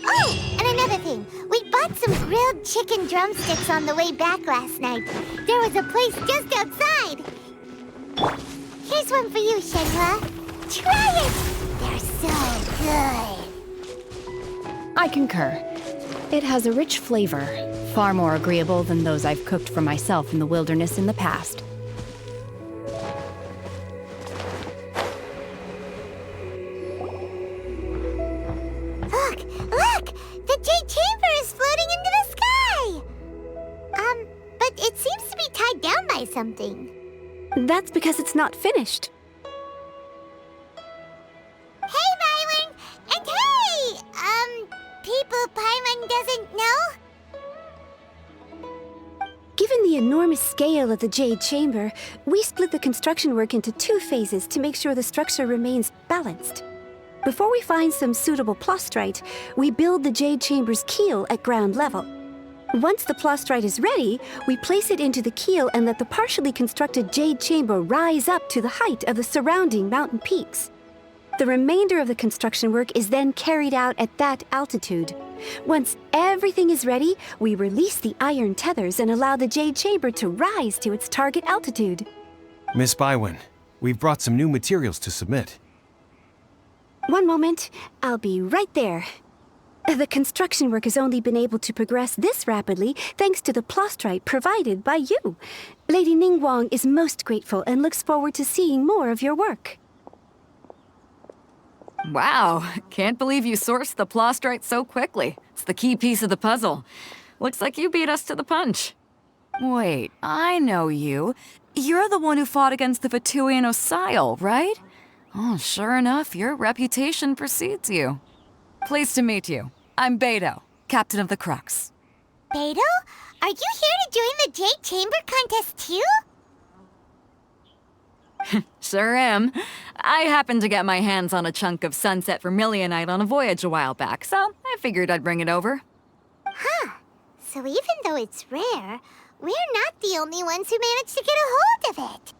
Oh, and another thing. We bought some grilled chicken drumsticks on the way back last night. There was a place just outside. Here's one for you, Shenhe. Try it! They're so good. I concur. It has a rich flavor, far more agreeable than those I've cooked for myself in the wilderness in the past. Look! The Jade Chamber is floating into the sky! But it seems to be tied down by something. That's because it's not finished. Hey, Rylan! And hey! People Paimon doesn't know? Given the enormous scale of the Jade Chamber, we split the construction work into 2 phases to make sure the structure remains balanced. Before we find some suitable plastrite, we build the Jade Chamber's keel at ground level. Once the plastrite is ready, we place it into the keel and let the partially constructed Jade Chamber rise up to the height of the surrounding mountain peaks. The remainder of the construction work is then carried out at that altitude. Once everything is ready, we release the iron tethers and allow the Jade Chamber to rise to its target altitude. Miss Bywin, we've brought some new materials to submit. One moment, I'll be right there. The construction work has only been able to progress this rapidly thanks to the plastrite provided by you. Lady Ningguang is most grateful and looks forward to seeing more of your work. Wow, can't believe you sourced the plastrite so quickly. It's the key piece of the puzzle. Looks like you beat us to the punch. Wait, I know you. You're the one who fought against the Vatuian Osile, right? Oh, sure enough, your reputation precedes you. Pleased to meet you. I'm Beidou, captain of the Crux. Beidou? Are you here to join the Jade Chamber contest too? Sure am. I happened to get my hands on a chunk of Sunset Vermillionite on a voyage a while back, so I figured I'd bring it over. Huh. So even though it's rare, we're not the only ones who managed to get a hold of it.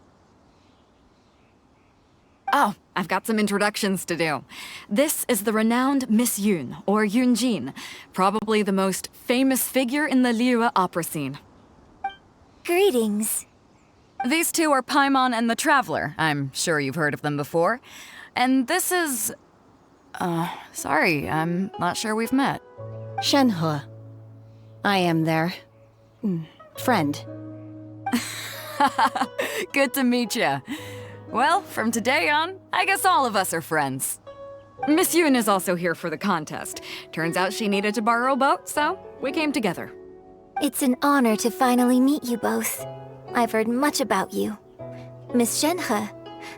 Oh, I've got some introductions to do. This is the renowned Miss Yun, or Yunjin, probably the most famous figure in the Liyue opera scene. Greetings. These 2 are Paimon and the Traveler. I'm sure you've heard of them before. And this is... sorry, I'm not sure we've met. Shenhe. I am their... friend. Good to meet you. Well, from today on, I guess all of us are friends. Miss Yun is also here for the contest. Turns out she needed to borrow a boat, so we came together. It's an honor to finally meet you both. I've heard much about you. Miss Shenhe,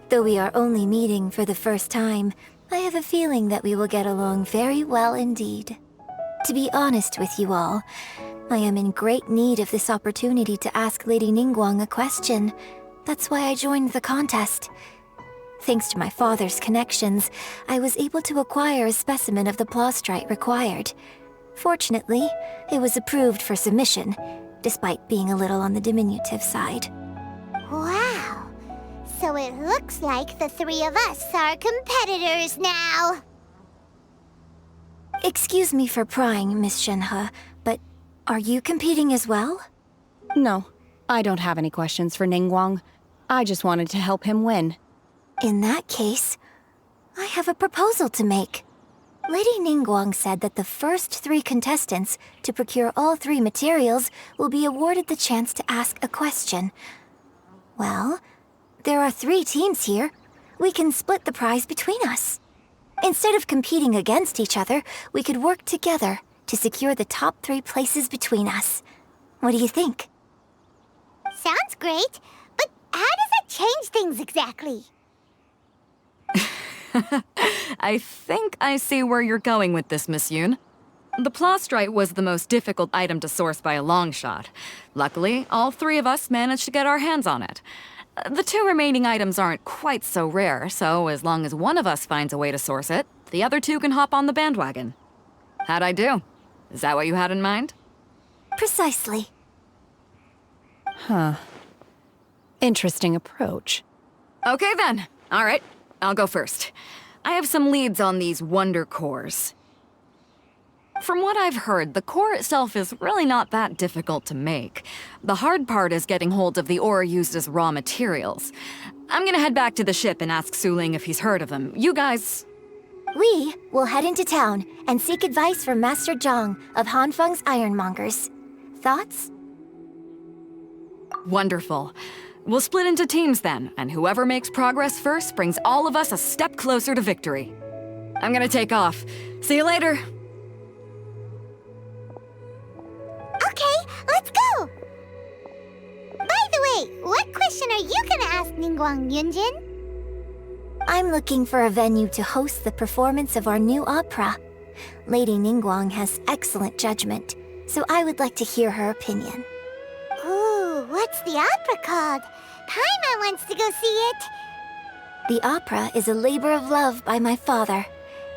though we are only meeting for the first time, I have a feeling that we will get along very well indeed. To be honest with you all, I am in great need of this opportunity to ask Lady Ningguang a question. That's why I joined the contest. Thanks to my father's connections, I was able to acquire a specimen of the plastrite required. Fortunately, it was approved for submission, despite being a little on the diminutive side. Wow! So it looks like the three of us are competitors now. Excuse me for prying, Miss Shenhe, but are you competing as well? No, I don't have any questions for Ningguang. I just wanted to help him win. In that case, I have a proposal to make. Lady Ningguang said that the first 3 contestants to procure all 3 materials will be awarded the chance to ask a question. Well, there are 3 teams here. We can split the prize between us. Instead of competing against each other, we could work together to secure the top 3 places between us. What do you think? Sounds great, but how does it change things exactly? I think I see where you're going with this, Miss Yoon. The plastrite was the most difficult item to source by a long shot. Luckily, all 3 of us managed to get our hands on it. The 2 remaining items aren't quite so rare, so as long as one of us finds a way to source it, the other 2 can hop on the bandwagon. How'd I do? Is that what you had in mind? Precisely. Huh. Interesting approach. Okay then. All right, I'll go first. I have some leads on these wonder cores. From what I've heard, the core itself is really not that difficult to make. The hard part is getting hold of the ore used as raw materials. I'm gonna head back to the ship and ask Suling if he's heard of them. You guys... We will head into town and seek advice from Master Zhang of Hanfeng's Ironmongers. Thoughts? Wonderful. We'll split into teams then, and whoever makes progress first brings all of us a step closer to victory. I'm gonna take off. See you later. Okay, let's go! By the way, what question are you gonna ask Ningguang, Yunjin? I'm looking for a venue to host the performance of our new opera. Lady Ningguang has excellent judgment, so I would like to hear her opinion. Ooh, what's the opera called? Paimon wants to go see it. The opera is a labor of love by my father.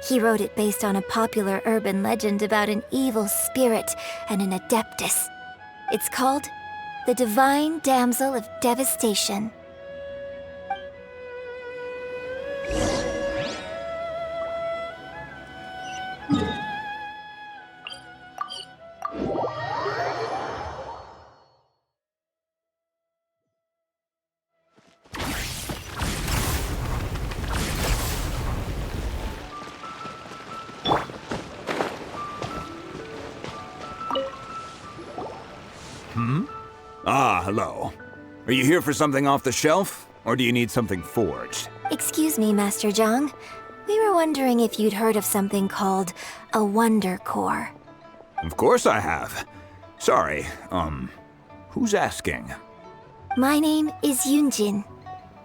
He wrote it based on a popular urban legend about an evil spirit and an adeptus. It's called The Divine Damsel of Devastation. Ah, hello. Are you here for something off the shelf, or do you need something forged? Excuse me, Master Zhang. We were wondering if you'd heard of something called a Wonder Core. Of course I have. Sorry, who's asking? My name is Yunjin.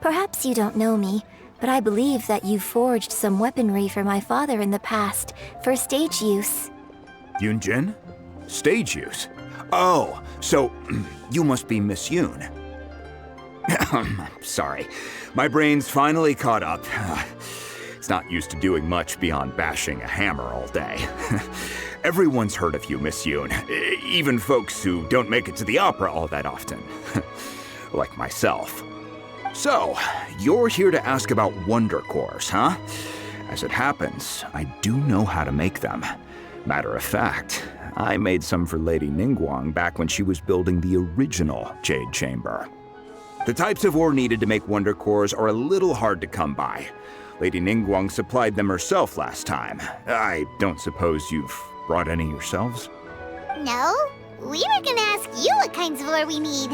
Perhaps you don't know me, but I believe that you forged some weaponry for my father in the past for stage use. Yunjin? Stage use? Oh, so you must be Miss Yoon. Sorry, my brain's finally caught up. It's not used to doing much beyond bashing a hammer all day. Everyone's heard of you, Miss Yoon, even folks who don't make it to the opera all that often. Like myself. So, you're here to ask about wonder cores, huh? As it happens, I do know how to make them. Matter of fact, I made some for Lady Ningguang back when she was building the original Jade Chamber. The types of ore needed to make wonder cores are a little hard to come by. Lady Ningguang supplied them herself last time. I don't suppose you've brought any yourselves? No, we were gonna ask you what kinds of ore we need.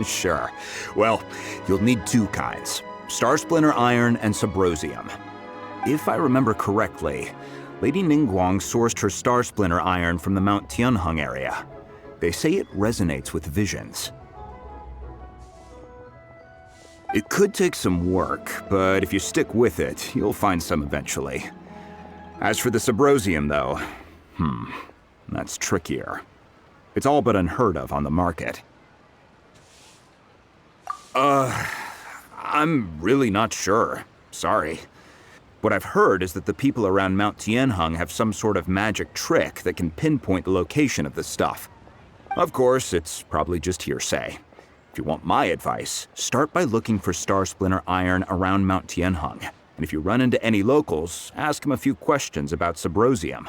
Sure. Well, you'll need 2 kinds. Starsplinter Iron and Subrosium. If I remember correctly, Lady Ningguang sourced her Starsplinter Iron from the Mount Tianheng area. They say it resonates with visions. It could take some work, but if you stick with it, you'll find some eventually. As for the Subrosium, though, that's trickier. It's all but unheard of on the market. I'm really not sure. Sorry. What I've heard is that the people around Mount Tianheng have some sort of magic trick that can pinpoint the location of the stuff. Of course, it's probably just hearsay. If you want my advice, start by looking for Starsplinter Iron around Mount Tianheng. And if you run into any locals, ask them a few questions about Subrosium.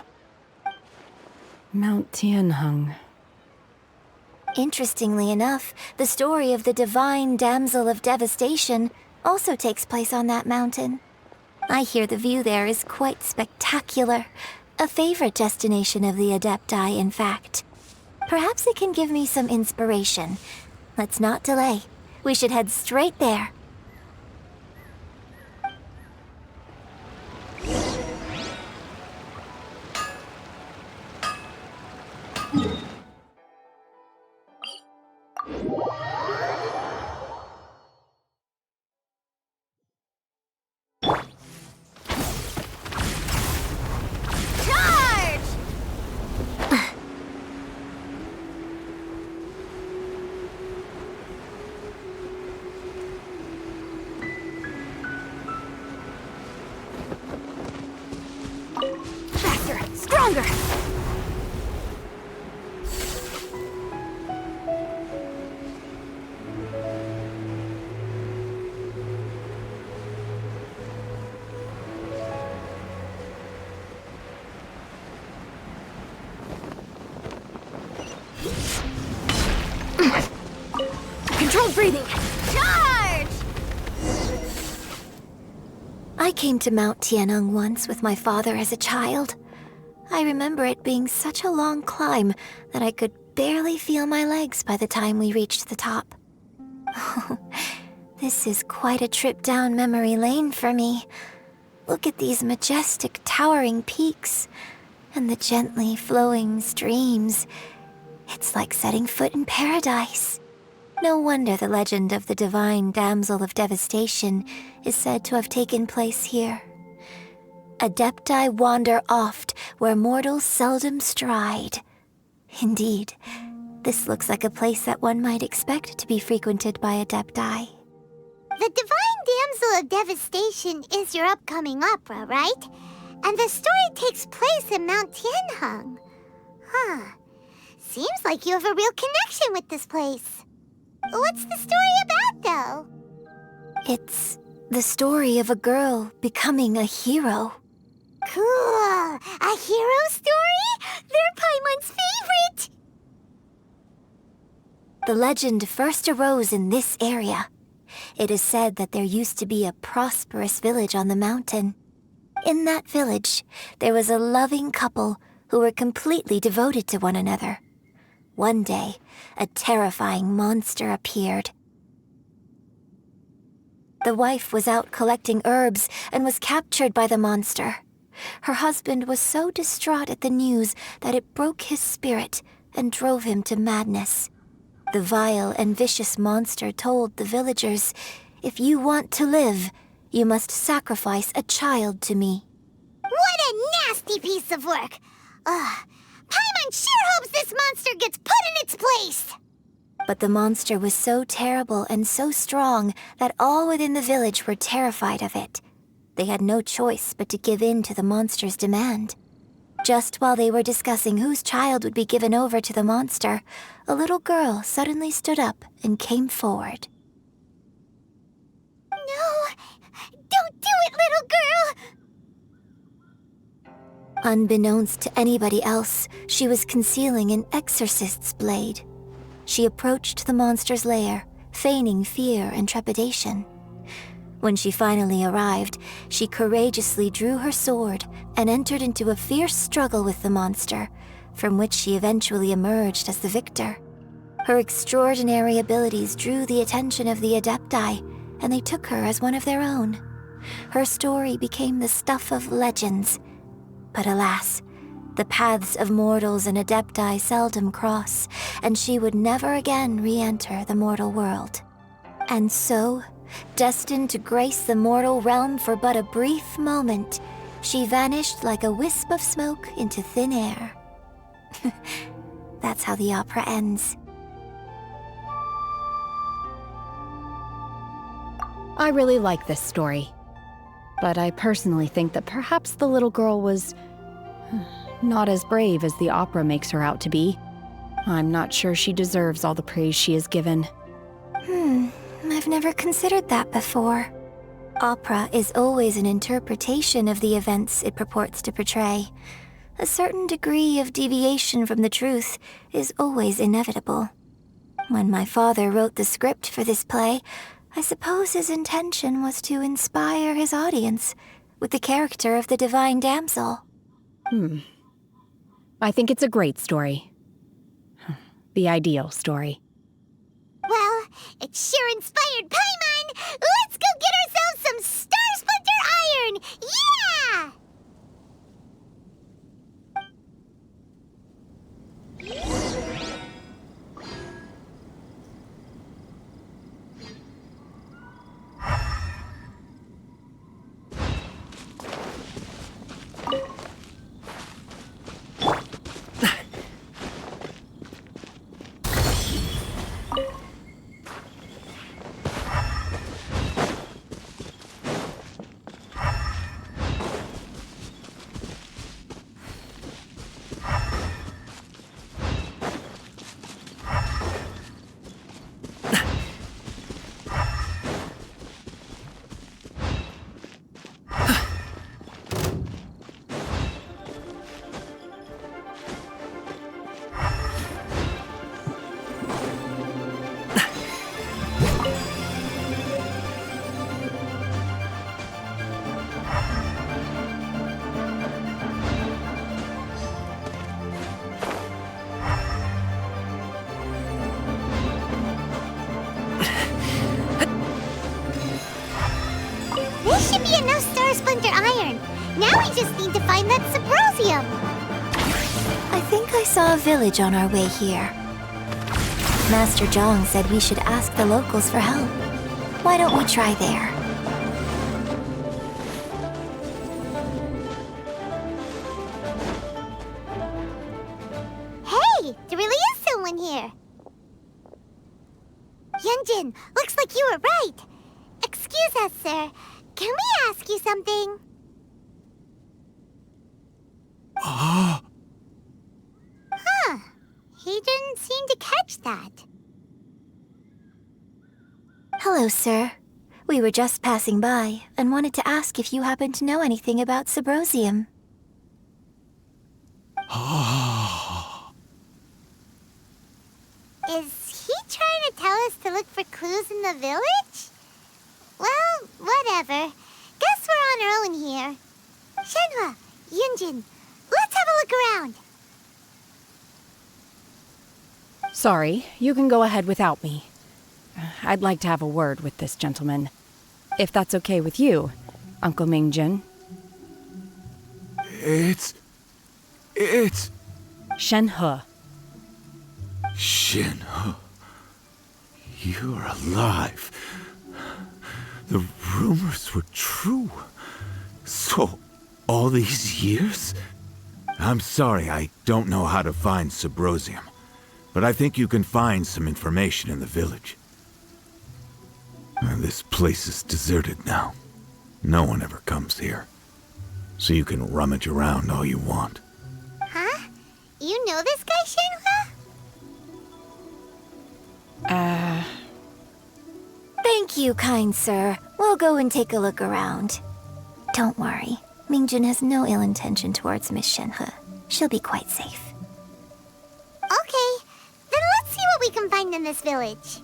Mount Tianheng. Interestingly enough, the story of the Divine Damsel of Devastation also takes place on that mountain. I hear the view there is quite spectacular. A favorite destination of the Adepti, in fact. Perhaps it can give me some inspiration. Let's not delay. We should head straight there. Stronger! Controlled breathing! Charge! I came to Mount Tianheng once with my father as a child. I remember it being such a long climb that I could barely feel my legs by the time we reached the top. This is quite a trip down memory lane for me. Look at these majestic, towering peaks and the gently flowing streams. It's like setting foot in paradise. No wonder the legend of the Divine Damsel of Devastation is said to have taken place here. Adepti wander oft where mortals seldom stride. Indeed, this looks like a place that one might expect to be frequented by Adepti. The Divine Damsel of Devastation is your upcoming opera, right? And the story takes place in Mount Tianheng. Huh. Seems like you have a real connection with this place. What's the story about, though? It's the story of a girl becoming a hero. Cool! A hero story? They're Paimon's favorite! The legend first arose in this area. It is said that there used to be a prosperous village on the mountain. In that village, there was a loving couple who were completely devoted to one another. One day, a terrifying monster appeared. The wife was out collecting herbs and was captured by the monster. Her husband was so distraught at the news that it broke his spirit and drove him to madness. The vile and vicious monster told the villagers, "If you want to live, you must sacrifice a child to me." What a nasty piece of work! Paimon sure hopes this monster gets put in its place! But the monster was so terrible and so strong that all within the village were terrified of it. They had no choice but to give in to the monster's demand. Just while they were discussing whose child would be given over to the monster, a little girl suddenly stood up and came forward. No! Don't do it, little girl! Unbeknownst to anybody else, she was concealing an exorcist's blade. She approached the monster's lair, feigning fear and trepidation. When she finally arrived, she courageously drew her sword and entered into a fierce struggle with the monster, from which she eventually emerged as the victor. Her extraordinary abilities drew the attention of the Adepti, and they took her as one of their own. Her story became the stuff of legends. But alas, the paths of mortals and Adepti seldom cross, and she would never again re-enter the mortal world. And so, destined to grace the mortal realm for but a brief moment, she vanished like a wisp of smoke into thin air. That's how the opera ends. I really like this story. But I personally think that perhaps the little girl was not as brave as the opera makes her out to be. I'm not sure she deserves all the praise she is given. I've never considered that before. Opera is always an interpretation of the events it purports to portray. A certain degree of deviation from the truth is always inevitable. When my father wrote the script for this play, I suppose his intention was to inspire his audience with the character of the Divine Damsel. I think it's a great story. The ideal story. Well, it sure inspired Paimon! Let's go get ourselves some Starsplinter Iron! Yeah! This should be enough Starsplinter Iron. Now we just need to find that Subrosium. I think I saw a village on our way here. Master Zhang said we should ask the locals for help. Why don't we try there? Hey, there really is someone here. Yunjin, looks like you were right. Excuse us, sir. Can we ask you something? Huh. He didn't seem to catch that. Hello, sir. We were just passing by and wanted to ask if you happen to know anything about Subrosium. Is he trying to tell us to look for clues in the village? Well, whatever. Guess we're on our own here. Shenhe, Yunjin, let's have a look around. Sorry, you can go ahead without me. I'd like to have a word with this gentleman. If that's okay with you, Uncle Mingjin. It's... Shenhe. Shenhe. You're alive. The rumors were true. So, all these years? I'm sorry, I don't know how to find Subrosium. But I think you can find some information in the village. This place is deserted now. No one ever comes here. So you can rummage around all you want. Huh? You know this guy, Shenhe? Thank you, kind sir. We'll go and take a look around. Don't worry. Mingjin has no ill intention towards Miss Shenhe. She'll be quite safe. Okay, then let's see what we can find in this village.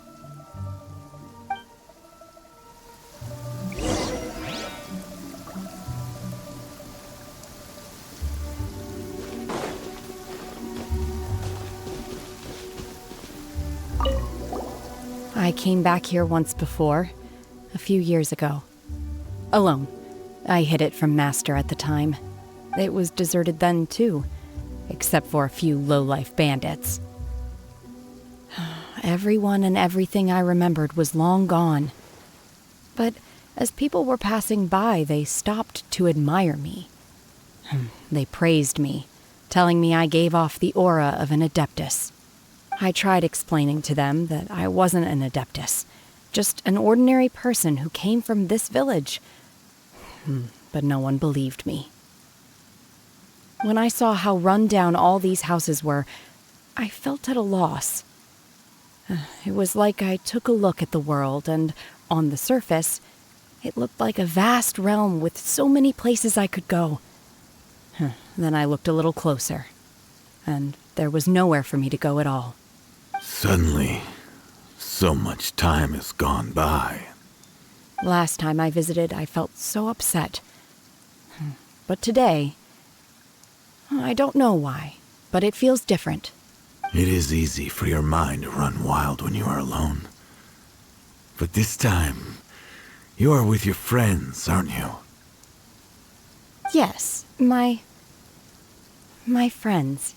I came back here once before, a few years ago. Alone. I hid it from Master at the time. It was deserted then, too, except for a few low-life bandits. Everyone and everything I remembered was long gone. But as people were passing by, they stopped to admire me. They praised me, telling me I gave off the aura of an Adeptus. I tried explaining to them that I wasn't an Adeptus, just an ordinary person who came from this village. But no one believed me. When I saw how run down all these houses were, I felt at a loss. It was like I took a look at the world, and on the surface, it looked like a vast realm with so many places I could go. Then I looked a little closer, and there was nowhere for me to go at all. Suddenly, so much time has gone by. Last time I visited, I felt so upset. But today, I don't know why, but it feels different. It is easy for your mind to run wild when you are alone. But this time, you are with your friends, aren't you? Yes, my friends.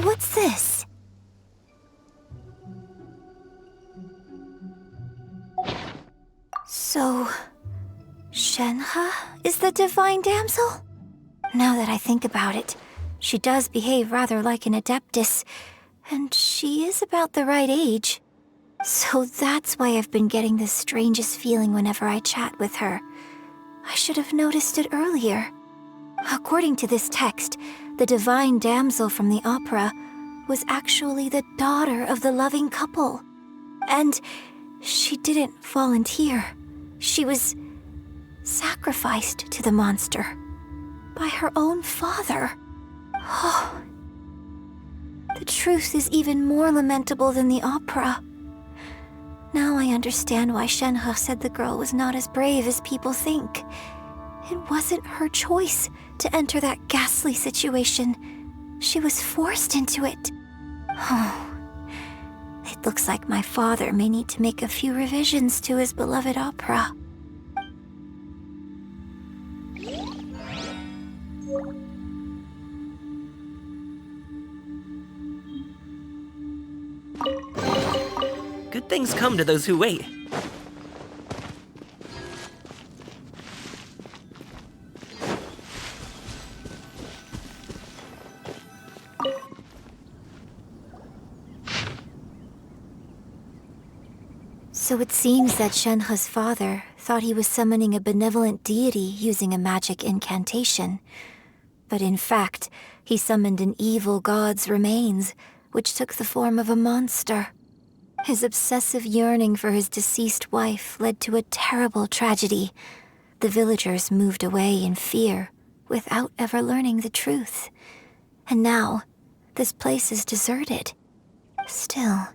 What's this? So, Shenhe is the Divine Damsel? Now that I think about it, she does behave rather like an Adeptus, and she is about the right age. So that's why I've been getting the strangest feeling whenever I chat with her. I should have noticed it earlier. According to this text, the Divine Damsel from the opera was actually the daughter of the loving couple. And she didn't volunteer. She was sacrificed to the monster by her own father. Oh, the truth is even more lamentable than the opera. Now I understand why Shenhe said the girl was not as brave as people think. It wasn't her choice to enter that ghastly situation. She was forced into it. Oh, it looks like my father may need to make a few revisions to his beloved opera. Good things come to those who wait. So it seems that Shenhe's father thought he was summoning a benevolent deity using a magic incantation. But in fact, he summoned an evil god's remains, which took the form of a monster. His obsessive yearning for his deceased wife led to a terrible tragedy. The villagers moved away in fear, without ever learning the truth. And now, this place is deserted. Still,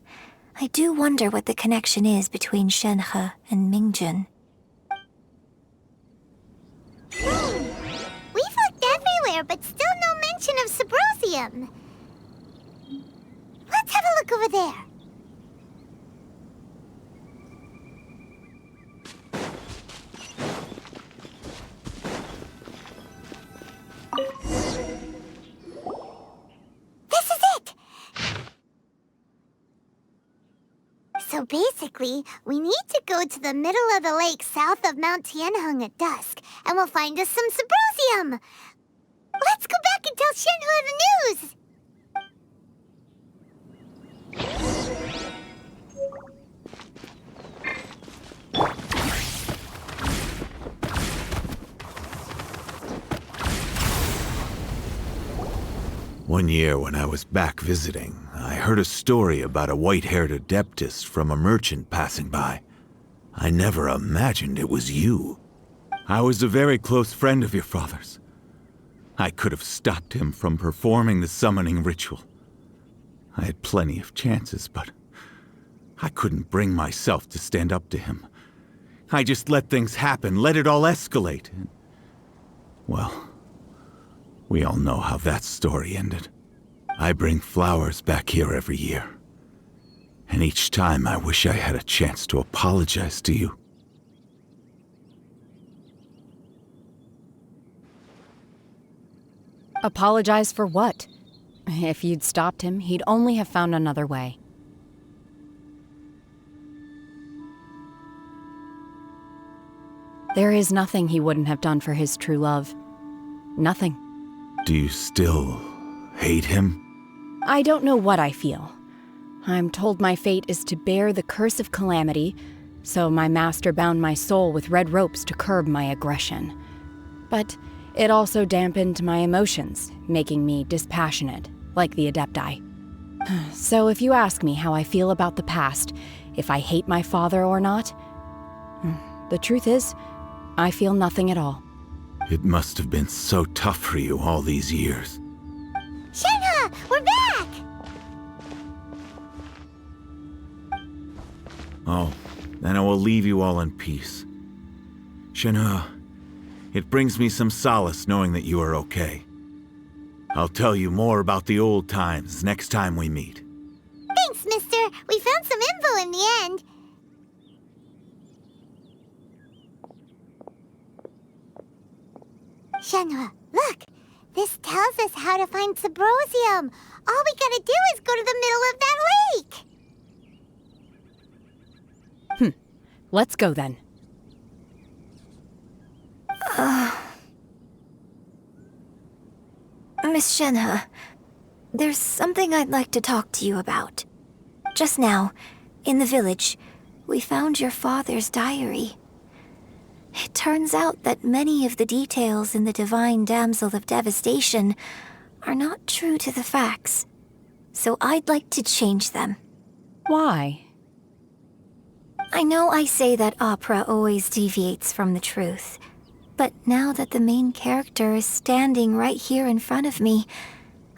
I do wonder what the connection is between Shenhe and Mingjun. We've looked everywhere, but still no mention of Subrosium. Let's have a look over there. This is it! So basically, we need to go to the middle of the lake south of Mount Tianheng at dusk, and we'll find us some Subrosium! Let's go back and tell Shenhe the news! One year when I was back visiting, I heard a story about a white-haired Adeptus from a merchant passing by. I never imagined it was you. I was a very close friend of your father's. I could have stopped him from performing the summoning ritual. I had plenty of chances, but I couldn't bring myself to stand up to him. I just let things happen, let it all escalate. Well, we all know how that story ended. I bring flowers back here every year. And each time I wish I had a chance to apologize to you. Apologize for what? If you'd stopped him, he'd only have found another way. There is nothing he wouldn't have done for his true love. Nothing. Do you still hate him? I don't know what I feel. I'm told my fate is to bear the curse of calamity, so my master bound my soul with red ropes to curb my aggression. But it also dampened my emotions, making me dispassionate, like the Adepti. So if you ask me how I feel about the past, if I hate my father or not, the truth is, I feel nothing at all. It must have been so tough for you all these years. Shenhe, we're back! Oh, then I will leave you all in peace. Shenhe, it brings me some solace knowing that you are okay. I'll tell you more about the old times next time we meet. Thanks, mister. We found some info in the end. Shenhe, look. This tells us how to find Subrosium. All we gotta do is go to the middle of that lake. Let's go then. Miss Shenhe, there's something I'd like to talk to you about. Just now, in the village, we found your father's diary. It turns out that many of the details in the Divine Damsel of Devastation are not true to the facts. So I'd like to change them. Why? I know I say that opera always deviates from the truth, but now that the main character is standing right here in front of me,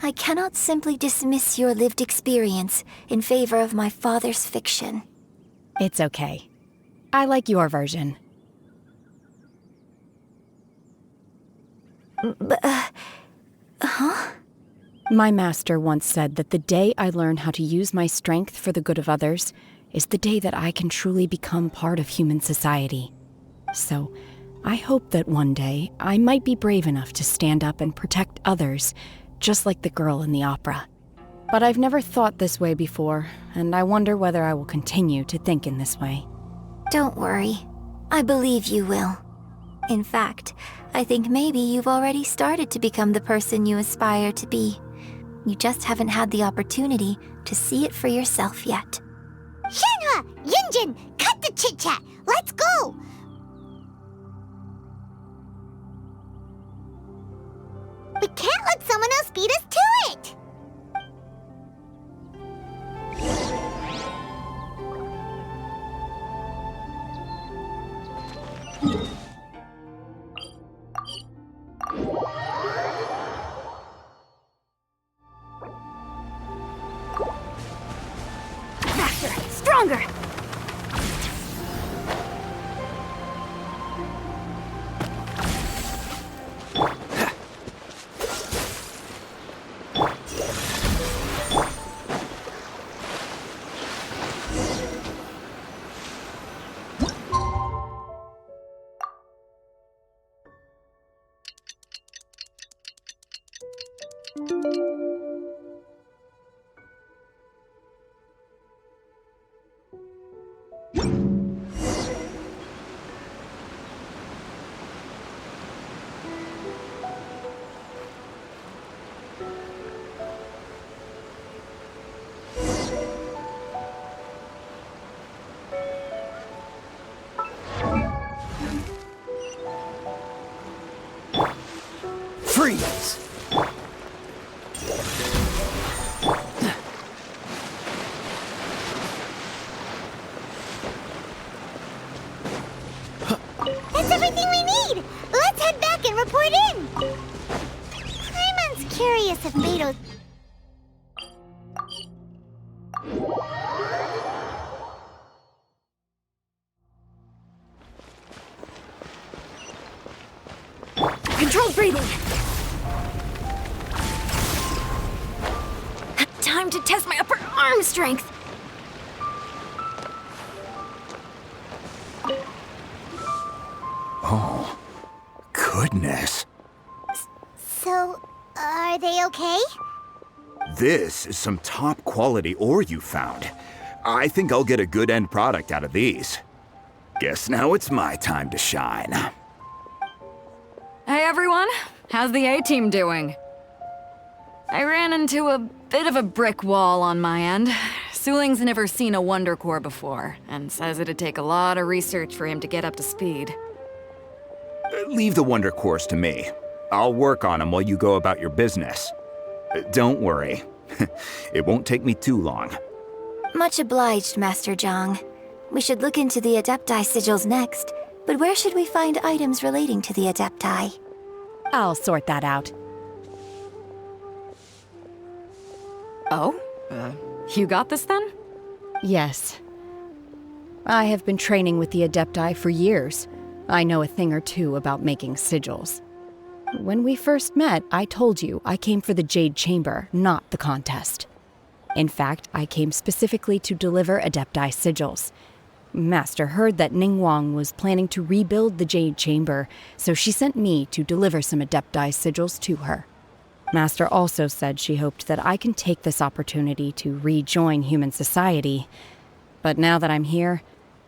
I cannot simply dismiss your lived experience in favor of my father's fiction. It's okay. I like your version. Huh? My master once said that the day I learn how to use my strength for the good of others is the day that I can truly become part of human society. So, I hope that one day I might be brave enough to stand up and protect others, just like the girl in the opera. But I've never thought this way before, and I wonder whether I will continue to think in this way. Don't worry. I believe you will. In fact, I think maybe you've already started to become the person you aspire to be. You just haven't had the opportunity to see it for yourself yet. Shenhe! Yunjin! Cut the chit-chat! Let's go! We can't let someone else beat us to it! Faster! Stronger! Freeze! That's everything we need! Let's head back and report in! Paimon's curious if Beto... Controlled breathing! Time to test my upper arm strength! Oh, goodness. So, are they okay? This is some top quality ore you found. I think I'll get a good end product out of these. Guess now it's my time to shine. Hey everyone, how's the A-team doing? I ran into a bit of a brick wall on my end, Suling's never seen a Wonder Core before, and says it'd take a lot of research for him to get up to speed. Leave the Wonder Cores to me. I'll work on them while you go about your business. Don't worry. It won't take me too long. Much obliged, Master Zhang. We should look into the Adepti Sigils next, but where should we find items relating to the Adepti? I'll sort that out. Oh? You got this then? Yes. I have been training with the Adepti for years. I know a thing or two about making sigils. When we first met, I told you I came for the Jade Chamber, not the contest. In fact, I came specifically to deliver Adepti Sigils. Master heard that Ningguang was planning to rebuild the Jade Chamber, so she sent me to deliver some Adepti Sigils to her. Master also said she hoped that I can take this opportunity to rejoin human society. But now that I'm here,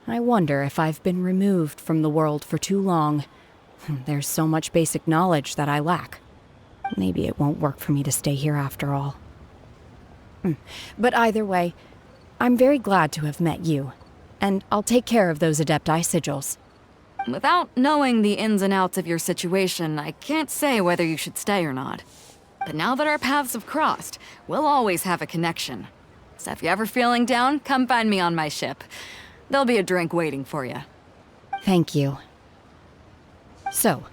I wonder if I've been removed from the world for too long. There's so much basic knowledge that I lack. Maybe it won't work for me to stay here after all. But either way, I'm very glad to have met you, and I'll take care of those Adepti Sigils. Without knowing the ins and outs of your situation, I can't say whether you should stay or not. But now that our paths have crossed, we'll always have a connection. So if you're ever feeling down, come find me on my ship. There'll be a drink waiting for you. Thank you. So,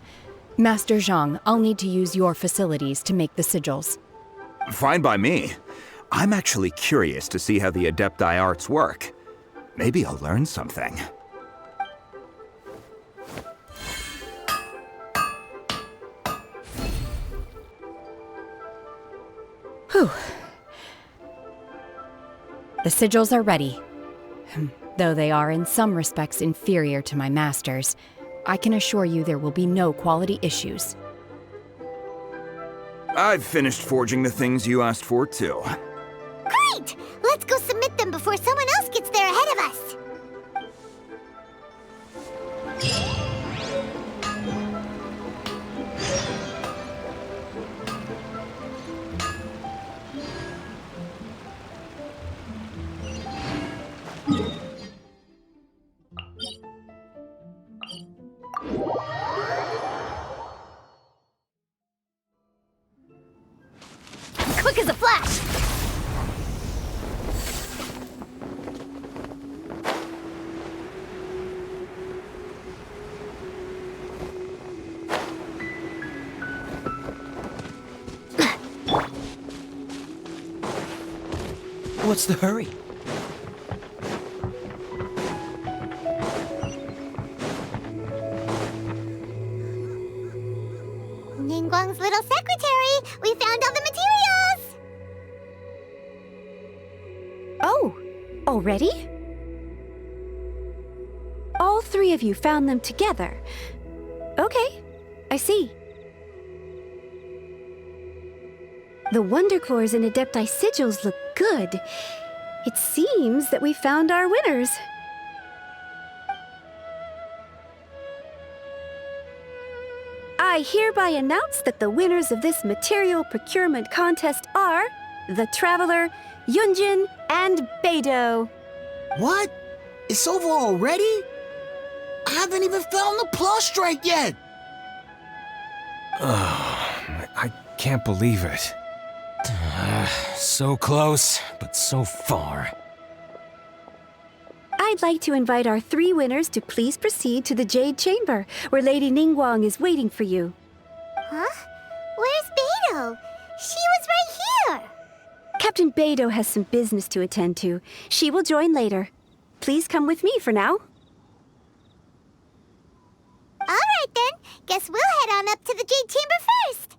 Master Zhang, I'll need to use your facilities to make the sigils. Fine by me. I'm actually curious to see how the Adepti arts work. Maybe I'll learn something. Whew. The sigils are ready. Though they are in some respects inferior to my master's, I can assure you there will be no quality issues. I've finished forging the things you asked for, too. Great! Let's go submit them before someone else gets there ahead of us. Quick as a flash! What's the hurry? Ningguang's little secretary! We found all the materials! Oh, already? All three of you found them together. Okay, I see. The Wonder Cores and Adepti Sigils look good. It seems that we found our winners. I hereby announce that the winners of this material procurement contest are the Traveler, Yunjin, and Beidou. What? It's over already? I haven't even found the Plustrite yet! I can't believe it. So close, but so far. I'd like to invite our three winners to please proceed to the Jade Chamber, where Lady Ningguang is waiting for you. Huh? Where's Beidou? She was right here! Captain Beidou has some business to attend to. She will join later. Please come with me for now. Alright then, guess we'll head on up to the Jade Chamber first!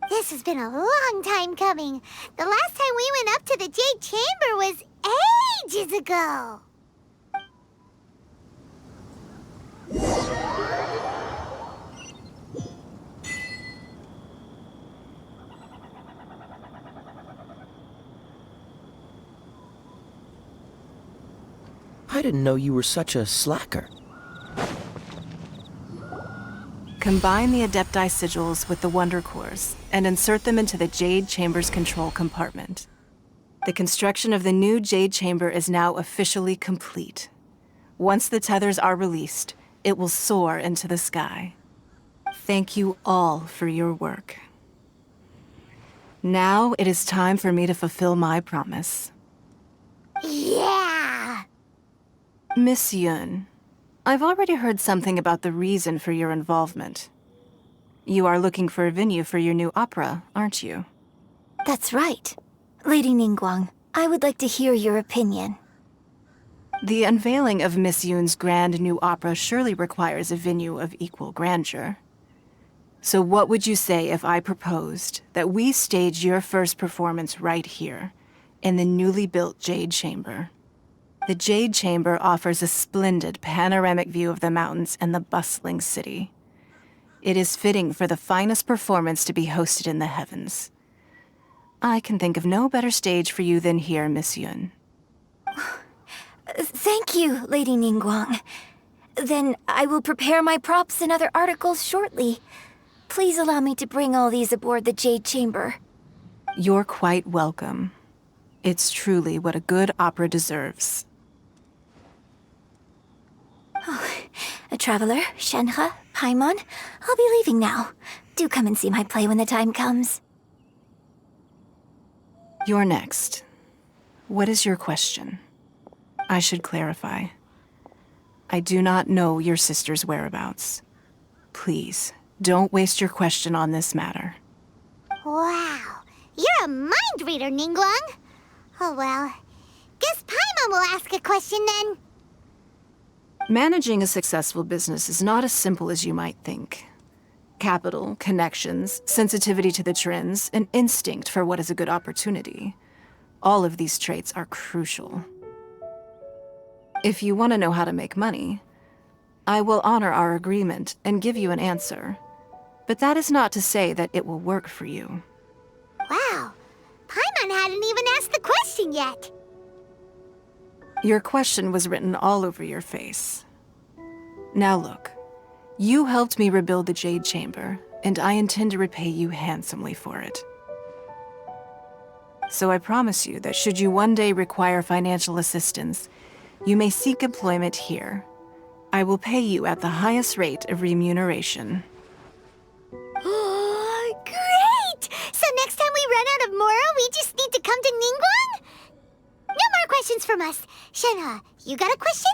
This has been a long time coming. The last time we went up to the Jade Chamber was ages ago. I didn't know you were such a slacker. Combine the Adepti Sigils with the Wonder Cores and insert them into the Jade Chamber's control compartment. The construction of the new Jade Chamber is now officially complete. Once the tethers are released, it will soar into the sky. Thank you all for your work. Now it is time for me to fulfill my promise. Yeah! Miss Yun, I've already heard something about the reason for your involvement. You are looking for a venue for your new opera, aren't you? That's right. Lady Ningguang, I would like to hear your opinion. The unveiling of Miss Yun's grand new opera surely requires a venue of equal grandeur. So what would you say if I proposed that we stage your first performance right here, in the newly built Jade Chamber? The Jade Chamber offers a splendid panoramic view of the mountains and the bustling city. It is fitting for the finest performance to be hosted in the heavens. I can think of no better stage for you than here, Miss Yun. Thank you, Lady Ningguang. Then I will prepare my props and other articles shortly. Please allow me to bring all these aboard the Jade Chamber. You're quite welcome. It's truly what a good opera deserves. Oh, a traveler, Shenhe, Paimon, I'll be leaving now. Do come and see my play when the time comes. You're next. What is your question? I should clarify. I do not know your sister's whereabouts. Please, don't waste your question on this matter. Wow, you're a mind reader, Ningguang. Oh well, guess Paimon will ask a question then. Managing a successful business is not as simple as you might think. Capital, connections, sensitivity to the trends, and instinct for what is a good opportunity. All of these traits are crucial. If you want to know how to make money, I will honor our agreement and give you an answer. But that is not to say that it will work for you. Wow, Paimon hadn't even asked the question yet. Your question was written all over your face. Now look. You helped me rebuild the Jade Chamber, and I intend to repay you handsomely for it. So I promise you that should you one day require financial assistance, you may seek employment here. I will pay you at the highest rate of remuneration. Oh, great! So next time we run out of Moro, we just need to come to Ningguang? No more questions from us. Shenhe, you got a question?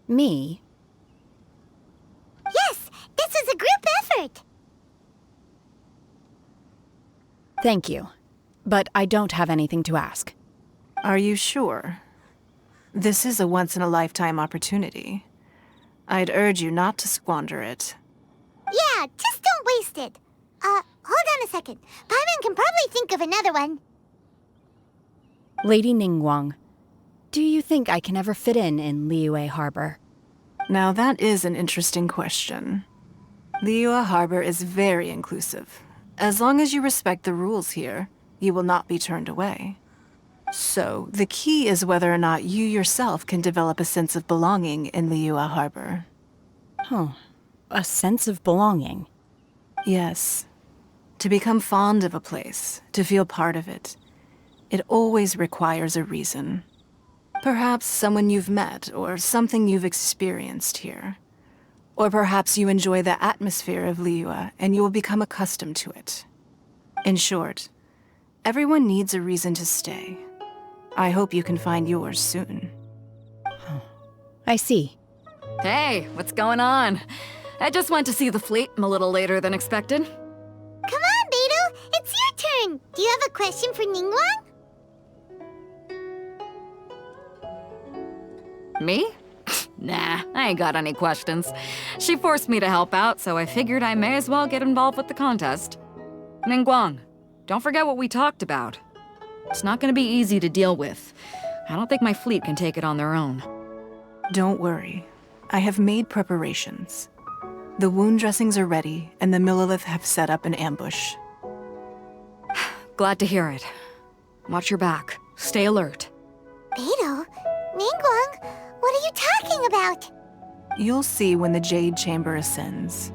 Me? Yes, this was a group effort. Thank you. But I don't have anything to ask. Are you sure? This is a once-in-a-lifetime opportunity. I'd urge you not to squander it. Yeah, just don't waste it. Hold on a second. Paimon can probably think of another one. Lady Ningguang, do you think I can ever fit in Liyue Harbor? Now that is an interesting question. Liyue Harbor is very inclusive. As long as you respect the rules here, you will not be turned away. So, the key is whether or not you yourself can develop a sense of belonging in Liyue Harbor. Huh. A sense of belonging? Yes. To become fond of a place, to feel part of it, it always requires a reason. Perhaps someone you've met, or something you've experienced here. Or perhaps you enjoy the atmosphere of Liyue, and you will become accustomed to it. In short, everyone needs a reason to stay. I hope you can find yours soon. I see. Hey, what's going on? I just went to see the fleet. I'm a little later than expected. Come on, Beidou, it's your turn. Do you have a question for Ningguang? Me? Nah, I ain't got any questions. She forced me to help out, so I figured I may as well get involved with the contest. Ningguang, don't forget what we talked about. It's not gonna be easy to deal with. I don't think my fleet can take it on their own. Don't worry. I have made preparations. The wound dressings are ready, and the Millilith have set up an ambush. Glad to hear it. Watch your back. Stay alert. Beidou? Ningguang? What are you talking about? You'll see when the Jade Chamber ascends.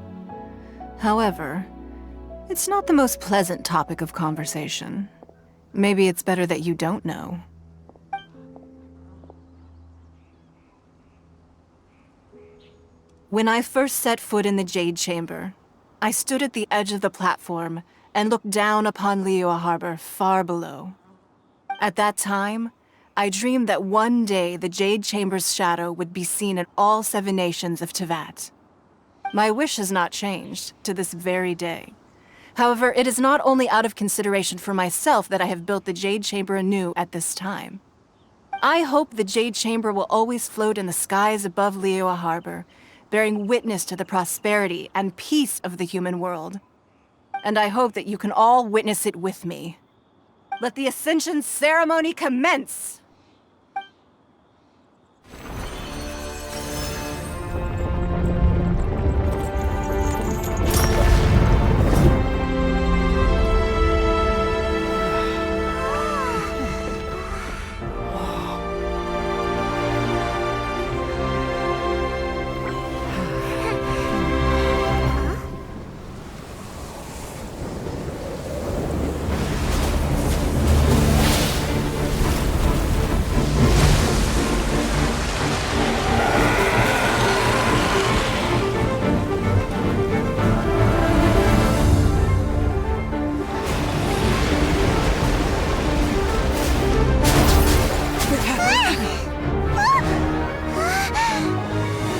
However, it's not the most pleasant topic of conversation. Maybe it's better that you don't know. When I first set foot in the Jade Chamber, I stood at the edge of the platform and looked down upon Liyue Harbor far below. At that time, I dreamed that one day the Jade Chamber's shadow would be seen in all 7 nations of Teyvat. My wish has not changed to this very day. However, it is not only out of consideration for myself that I have built the Jade Chamber anew at this time. I hope the Jade Chamber will always float in the skies above Liyue Harbor, bearing witness to the prosperity and peace of the human world. And I hope that you can all witness it with me. Let the Ascension ceremony commence!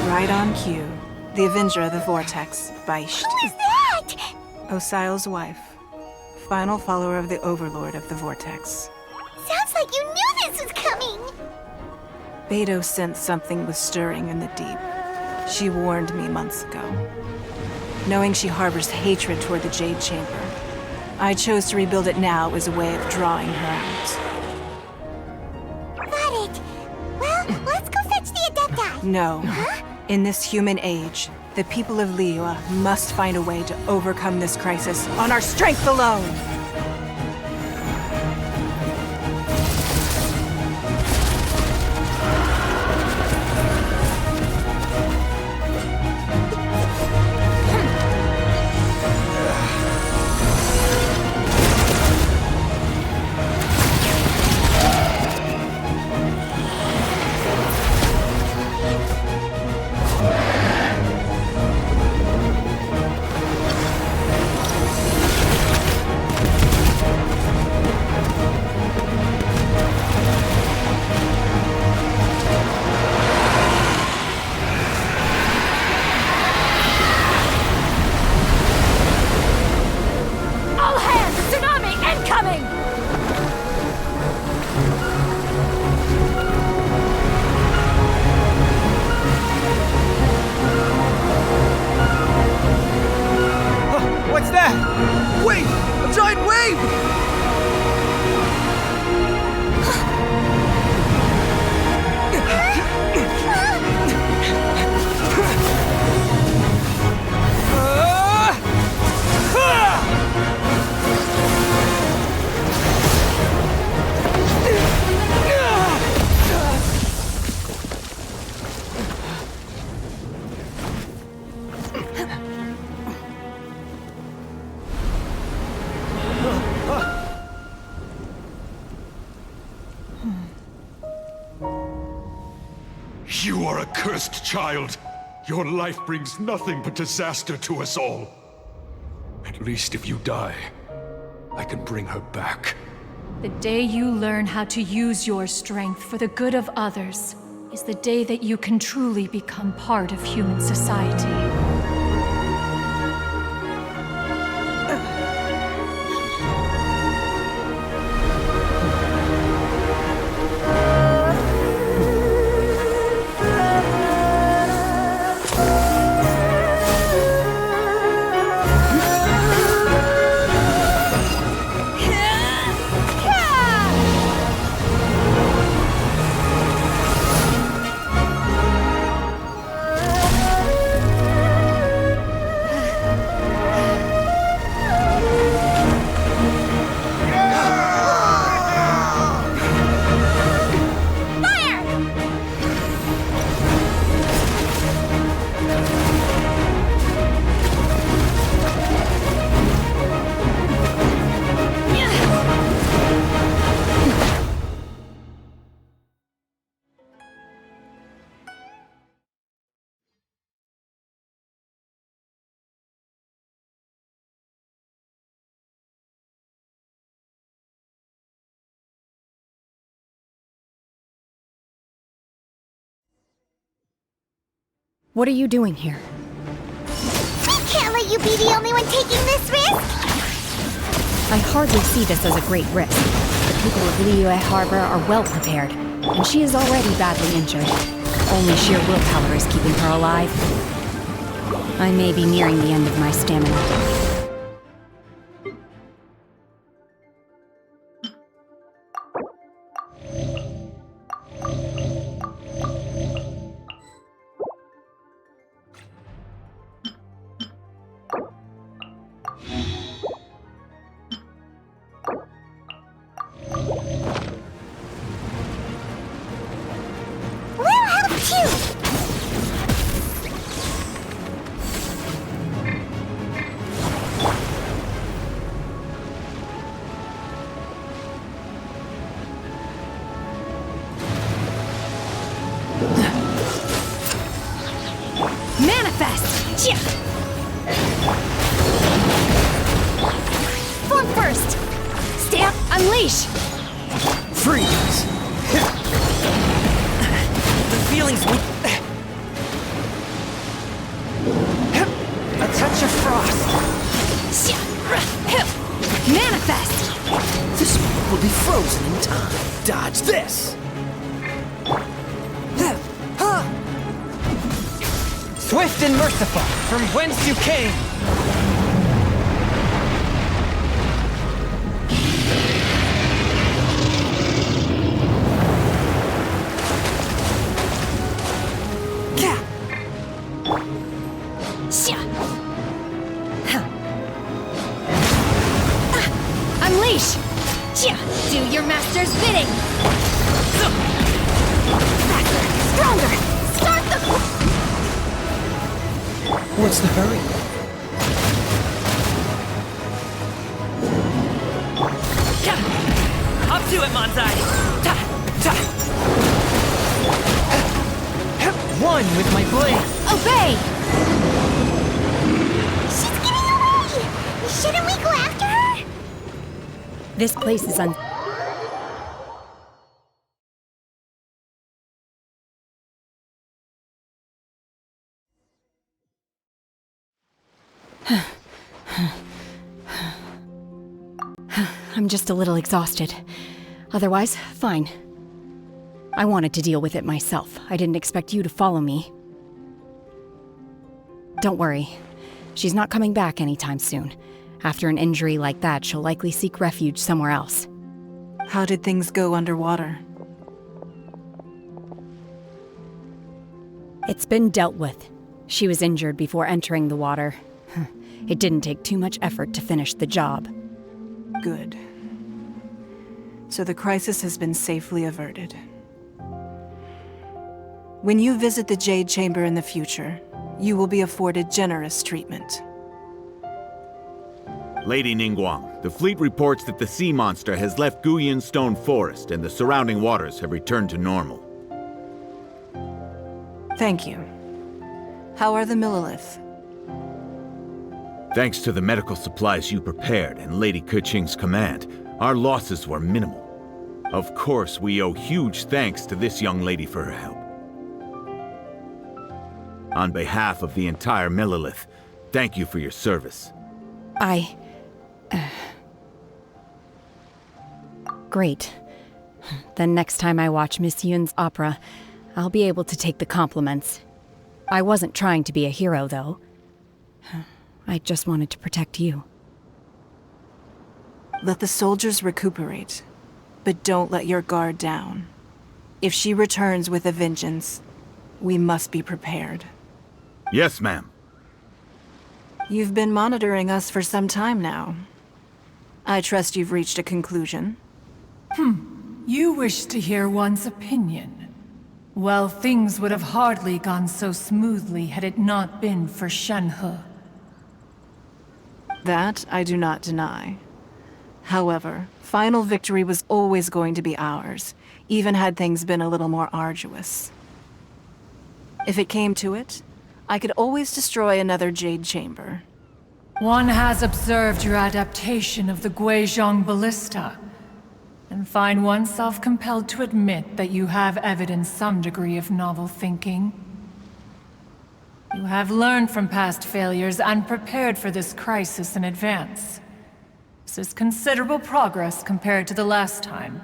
Right on cue. The Avenger of the Vortex, Beisht. Who is that? Osial's wife. Final follower of the Overlord of the Vortex. Sounds like you knew this was coming! Beidou sensed something was stirring in the deep. She warned me months ago. Knowing she harbors hatred toward the Jade Chamber, I chose to rebuild it now as a way of drawing her out. Got it. Well, let's go fetch the Adepti. No. In this human age, the people of Liyue must find a way to overcome this crisis on our strength alone! What's that? Wait! A giant wave! You are a cursed child. Your life brings nothing but disaster to us all. At least if you die, I can bring her back. The day you learn how to use your strength for the good of others is the day that you can truly become part of human society. What are you doing here? We can't let you be the only one taking this risk! I hardly see this as a great risk. The people of Liyue Harbor are well prepared, and she is already badly injured. Only sheer willpower is keeping her alive. I may be nearing the end of my stamina. Form first! Stamp, unleash! Freeze! The feelings we... A touch of frost! Manifest! This will be frozen in time. Dodge this! Swift and merciful, from whence you came! Unleash! Do your master's bidding! Stronger! Start the... What's the hurry? Up to it, Manzai! One with my blade! Obey! She's getting away! Shouldn't we go after her? This place is I'm just a little exhausted. Otherwise, fine. I wanted to deal with it myself. I didn't expect you to follow me. Don't worry. She's not coming back anytime soon. After an injury like that, she'll likely seek refuge somewhere else. How did things go underwater? It's been dealt with. She was injured before entering the water. It didn't take too much effort to finish the job. Good. So the crisis has been safely averted. When you visit the Jade Chamber in the future, you will be afforded generous treatment. Lady Ningguang, the fleet reports that the sea monster has left Guyan Stone Forest and the surrounding waters have returned to normal. Thank you. How are the Millilith? Thanks to the medical supplies you prepared and Lady Keqing's command, our losses were minimal. Of course, we owe huge thanks to this young lady for her help. On behalf of the entire Millilith, thank you for your service. Great. Then next time I watch Miss Yun's opera, I'll be able to take the compliments. I wasn't trying to be a hero, though. I just wanted to protect you. Let the soldiers recuperate, but don't let your guard down. If she returns with a vengeance, we must be prepared. Yes, ma'am. You've been monitoring us for some time now. I trust you've reached a conclusion. You wish to hear one's opinion. Well, things would have hardly gone so smoothly had it not been for Shenhe. That I do not deny. However, final victory was always going to be ours, even had things been a little more arduous. If it came to it, I could always destroy another Jade Chamber. One has observed your adaptation of the Guizhong Ballista, and find oneself compelled to admit that you have evidenced some degree of novel thinking. You have learned from past failures and prepared for this crisis in advance. This is considerable progress compared to the last time.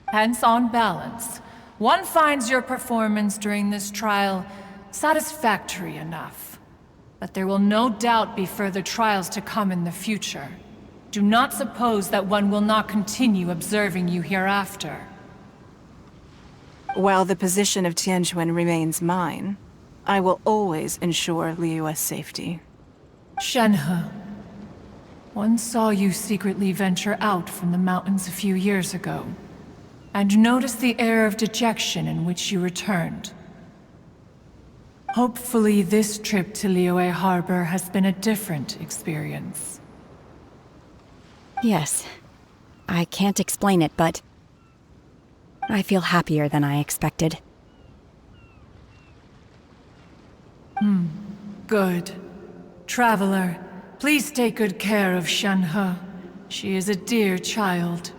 Hence, on balance, one finds your performance during this trial satisfactory enough. But there will no doubt be further trials to come in the future. Do not suppose that one will not continue observing you hereafter. While the position of Tianquan remains mine, I will always ensure Liyue's safety. Shenhe, one saw you secretly venture out from the mountains a few years ago, and noticed the air of dejection in which you returned. Hopefully this trip to Liyue Harbor has been a different experience. Yes. I can't explain it, but I feel happier than I expected. Good. Traveler, please take good care of Shenhe. She is a dear child.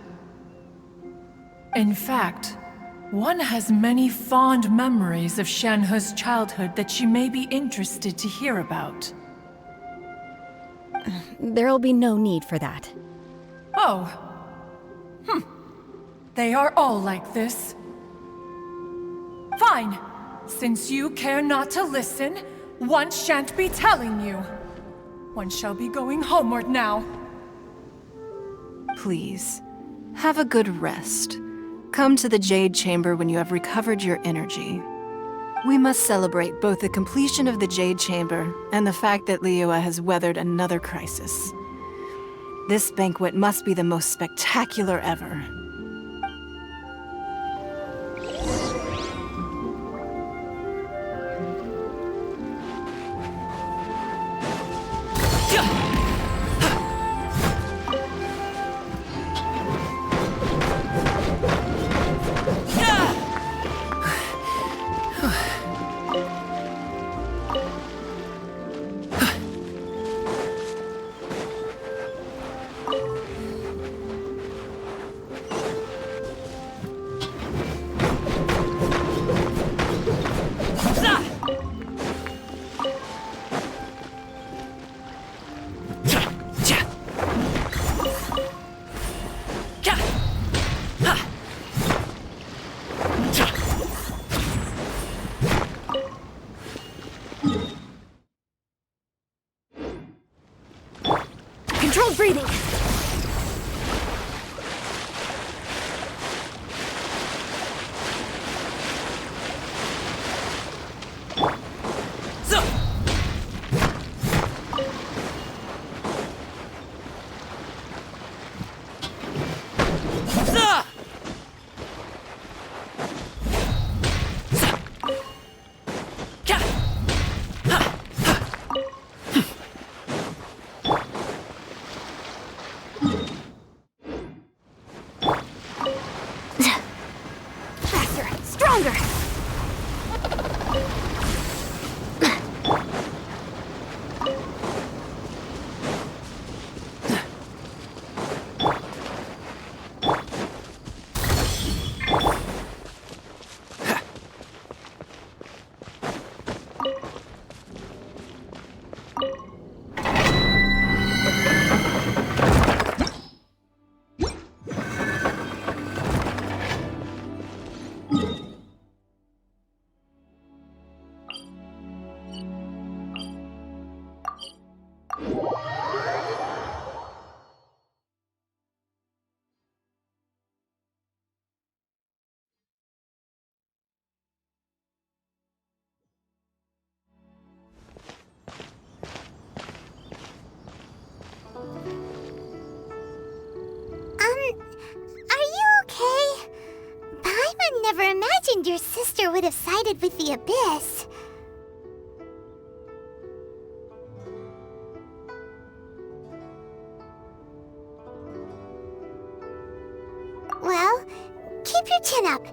In fact, one has many fond memories of Shenhe's childhood that she may be interested to hear about. There'll be no need for that. Oh. They are all like this. Fine. Since you care not to listen, one shan't be telling you. One shall be going homeward now. Please, have a good rest. Come to the Jade Chamber when you have recovered your energy. We must celebrate both the completion of the Jade Chamber and the fact that Liyue has weathered another crisis. This banquet must be the most spectacular ever. Controlled breathing. Never imagined your sister would have sided with the Abyss. Well, keep your chin up.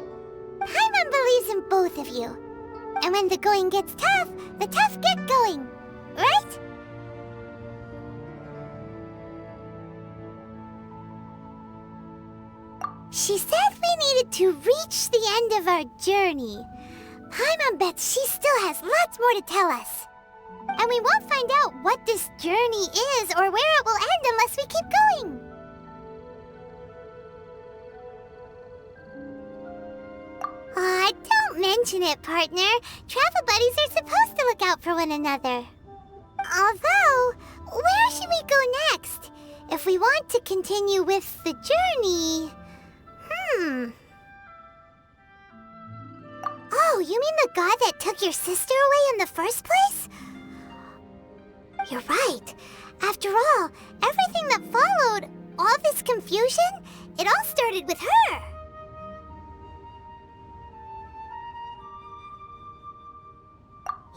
Paimon believes in both of you. And when the going gets tough, the tough get going. Right? She said we needed to reach the end of our journey. Paimon bets she still has lots more to tell us. And we won't find out what this journey is or where it will end unless we keep going. Aw, don't mention it, partner. Travel buddies are supposed to look out for one another. Although, where should we go next? If we want to continue with the journey... Oh, you mean the god that took your sister away in the first place? You're right. After all, everything that followed, all this confusion, it all started with her.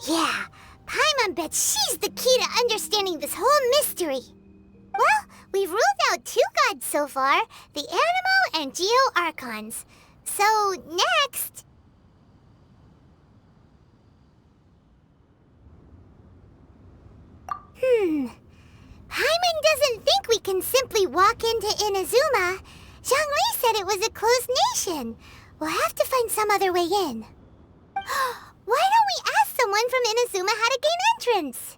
Yeah, Paimon bets she's the key to understanding this whole mystery. Well, we've ruled out 2 gods so far, the Animo and Geo Archons. So, next... Paimon doesn't think we can simply walk into Inazuma. Zhongli said it was a closed nation. We'll have to find some other way in. Why don't we ask someone from Inazuma how to gain entrance?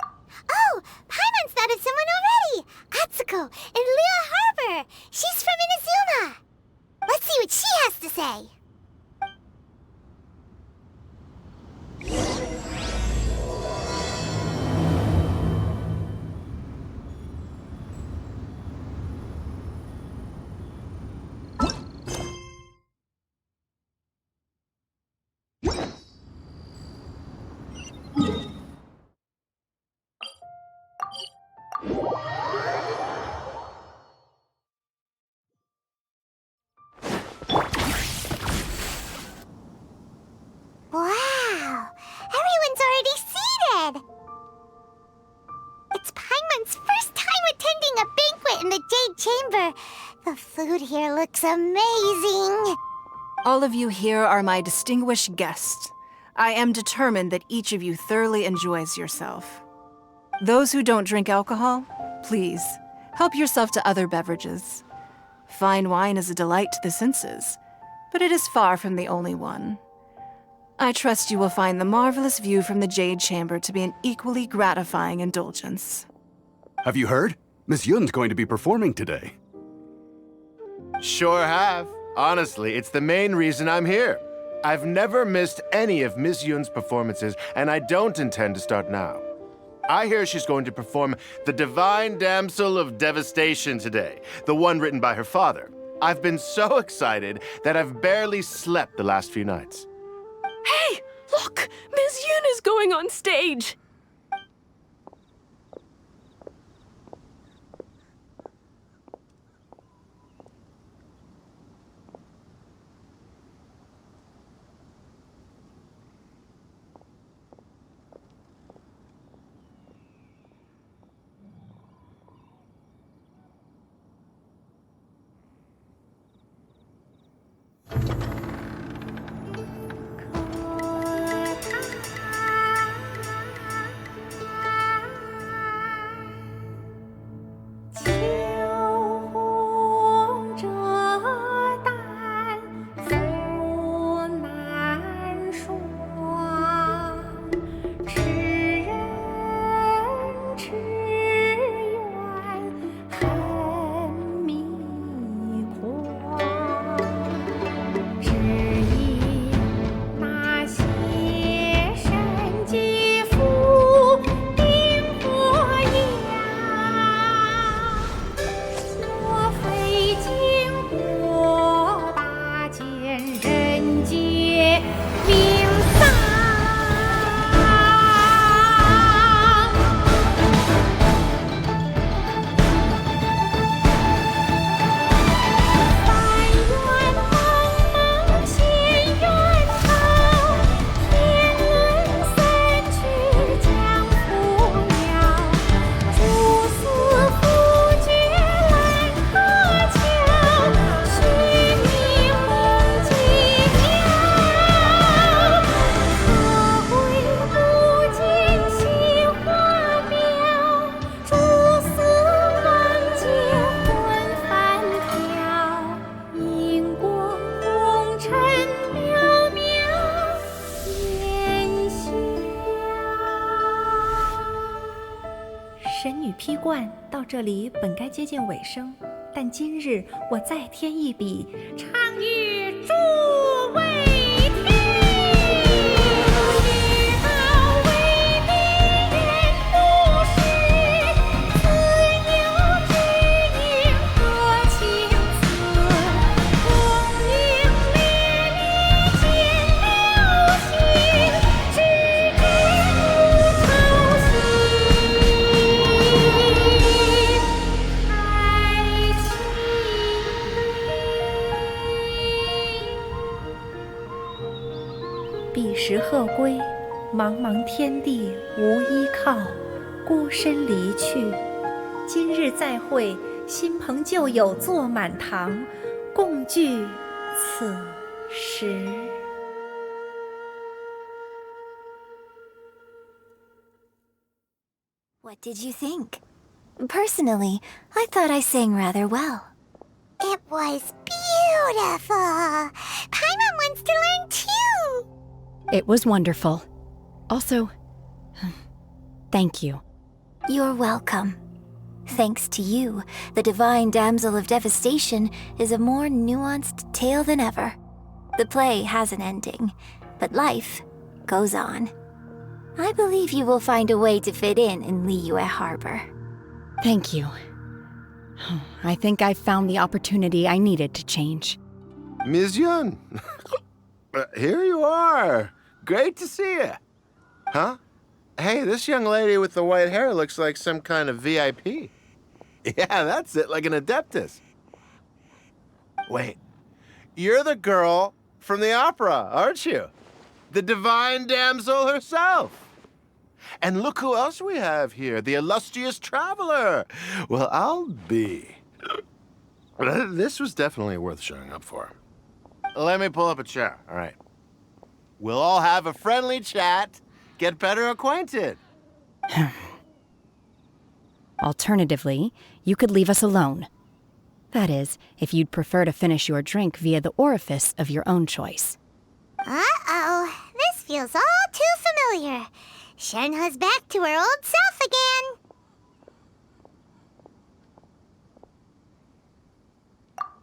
Oh, Paimon's thought of someone already! Atsuko, in Liyue Harbor! She's from Inazuma! Let's see what she has to say! Wow! Everyone's already seated! It's Paimon's first time attending a banquet in the Jade Chamber. The food here looks amazing. All of you here are my distinguished guests. I am determined that each of you thoroughly enjoys yourself. Those who don't drink alcohol, please, help yourself to other beverages. Fine wine is a delight to the senses, but it is far from the only one. I trust you will find the marvelous view from the Jade Chamber to be an equally gratifying indulgence. Have you heard? Miss Yun's going to be performing today. Sure have. Honestly, it's the main reason I'm here. I've never missed any of Miss Yun's performances, and I don't intend to start now. I hear she's going to perform the Divine Damsel of Devastation today, the one written by her father. I've been so excited that I've barely slept the last few nights. Hey, look! Miss Yun is going on stage! 惯到这里本该接近尾声，但今日我再添一笔，倡议诸位听，知道为敌人不是，自由之音何情思，功名烈烈见流星，只知无愁绪。彼时鹤归，茫茫天地无依靠，孤身离去。今日再会，新朋旧友坐满堂，共聚此时。What did you think? Personally, I thought I sang rather well. It was beautiful. Paimon wants to learn too. It was wonderful. Also, thank you. You're welcome. Thanks to you, the Divine Damsel of Devastation is a more nuanced tale than ever. The play has an ending, but life goes on. I believe you will find a way to fit in Liyue Harbor. Thank you. I think I've found the opportunity I needed to change. Ms. Yun, here you are. Great to see you. Huh? Hey, this young lady with the white hair looks like some kind of VIP. Yeah, that's it, like an Adeptus. Wait, you're the girl from the opera, aren't you? The Divine Damsel herself. And look who else we have here, the illustrious traveler. Well, I'll be. This was definitely worth showing up for. Let me pull up a chair, all right. We'll all have a friendly chat, get better acquainted. Alternatively, you could leave us alone. That is, if you'd prefer to finish your drink via the orifice of your own choice. Uh-oh, this feels all too familiar. Shenhe's back to her old self again.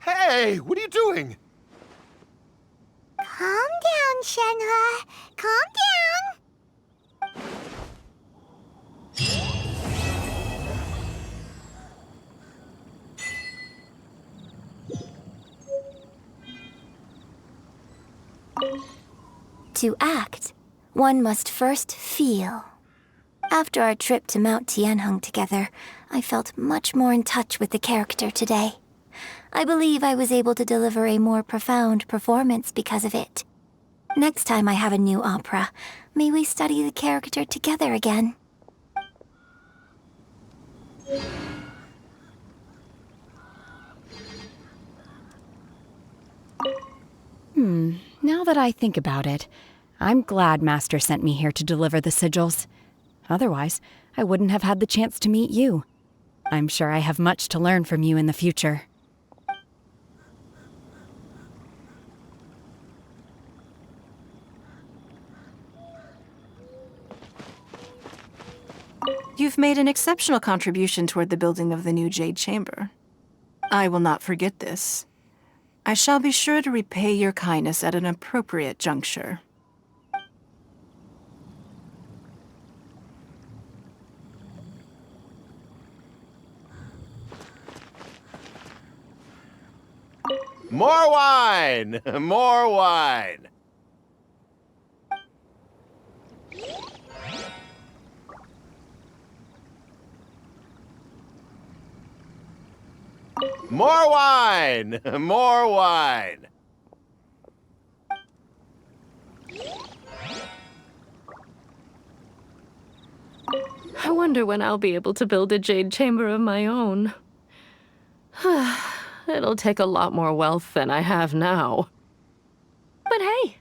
Hey, what are you doing? Calm down, Shenhe. Calm down. To act, one must first feel. After our trip to Mount Tianheng together, I felt much more in touch with the character today. I believe I was able to deliver a more profound performance because of it. Next time I have a new opera, may we study the character together again. Now that I think about it, I'm glad Master sent me here to deliver the sigils. Otherwise, I wouldn't have had the chance to meet you. I'm sure I have much to learn from you in the future. You've made an exceptional contribution toward the building of the new Jade Chamber. I will not forget this. I shall be sure to repay your kindness at an appropriate juncture. More wine! More wine! More wine! More wine! I wonder when I'll be able to build a Jade Chamber of my own. It'll take a lot more wealth than I have now. But hey,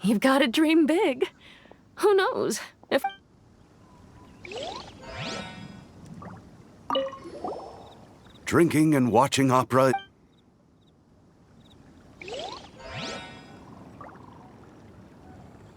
you've got to dream big. Who knows if... Drinking and watching opera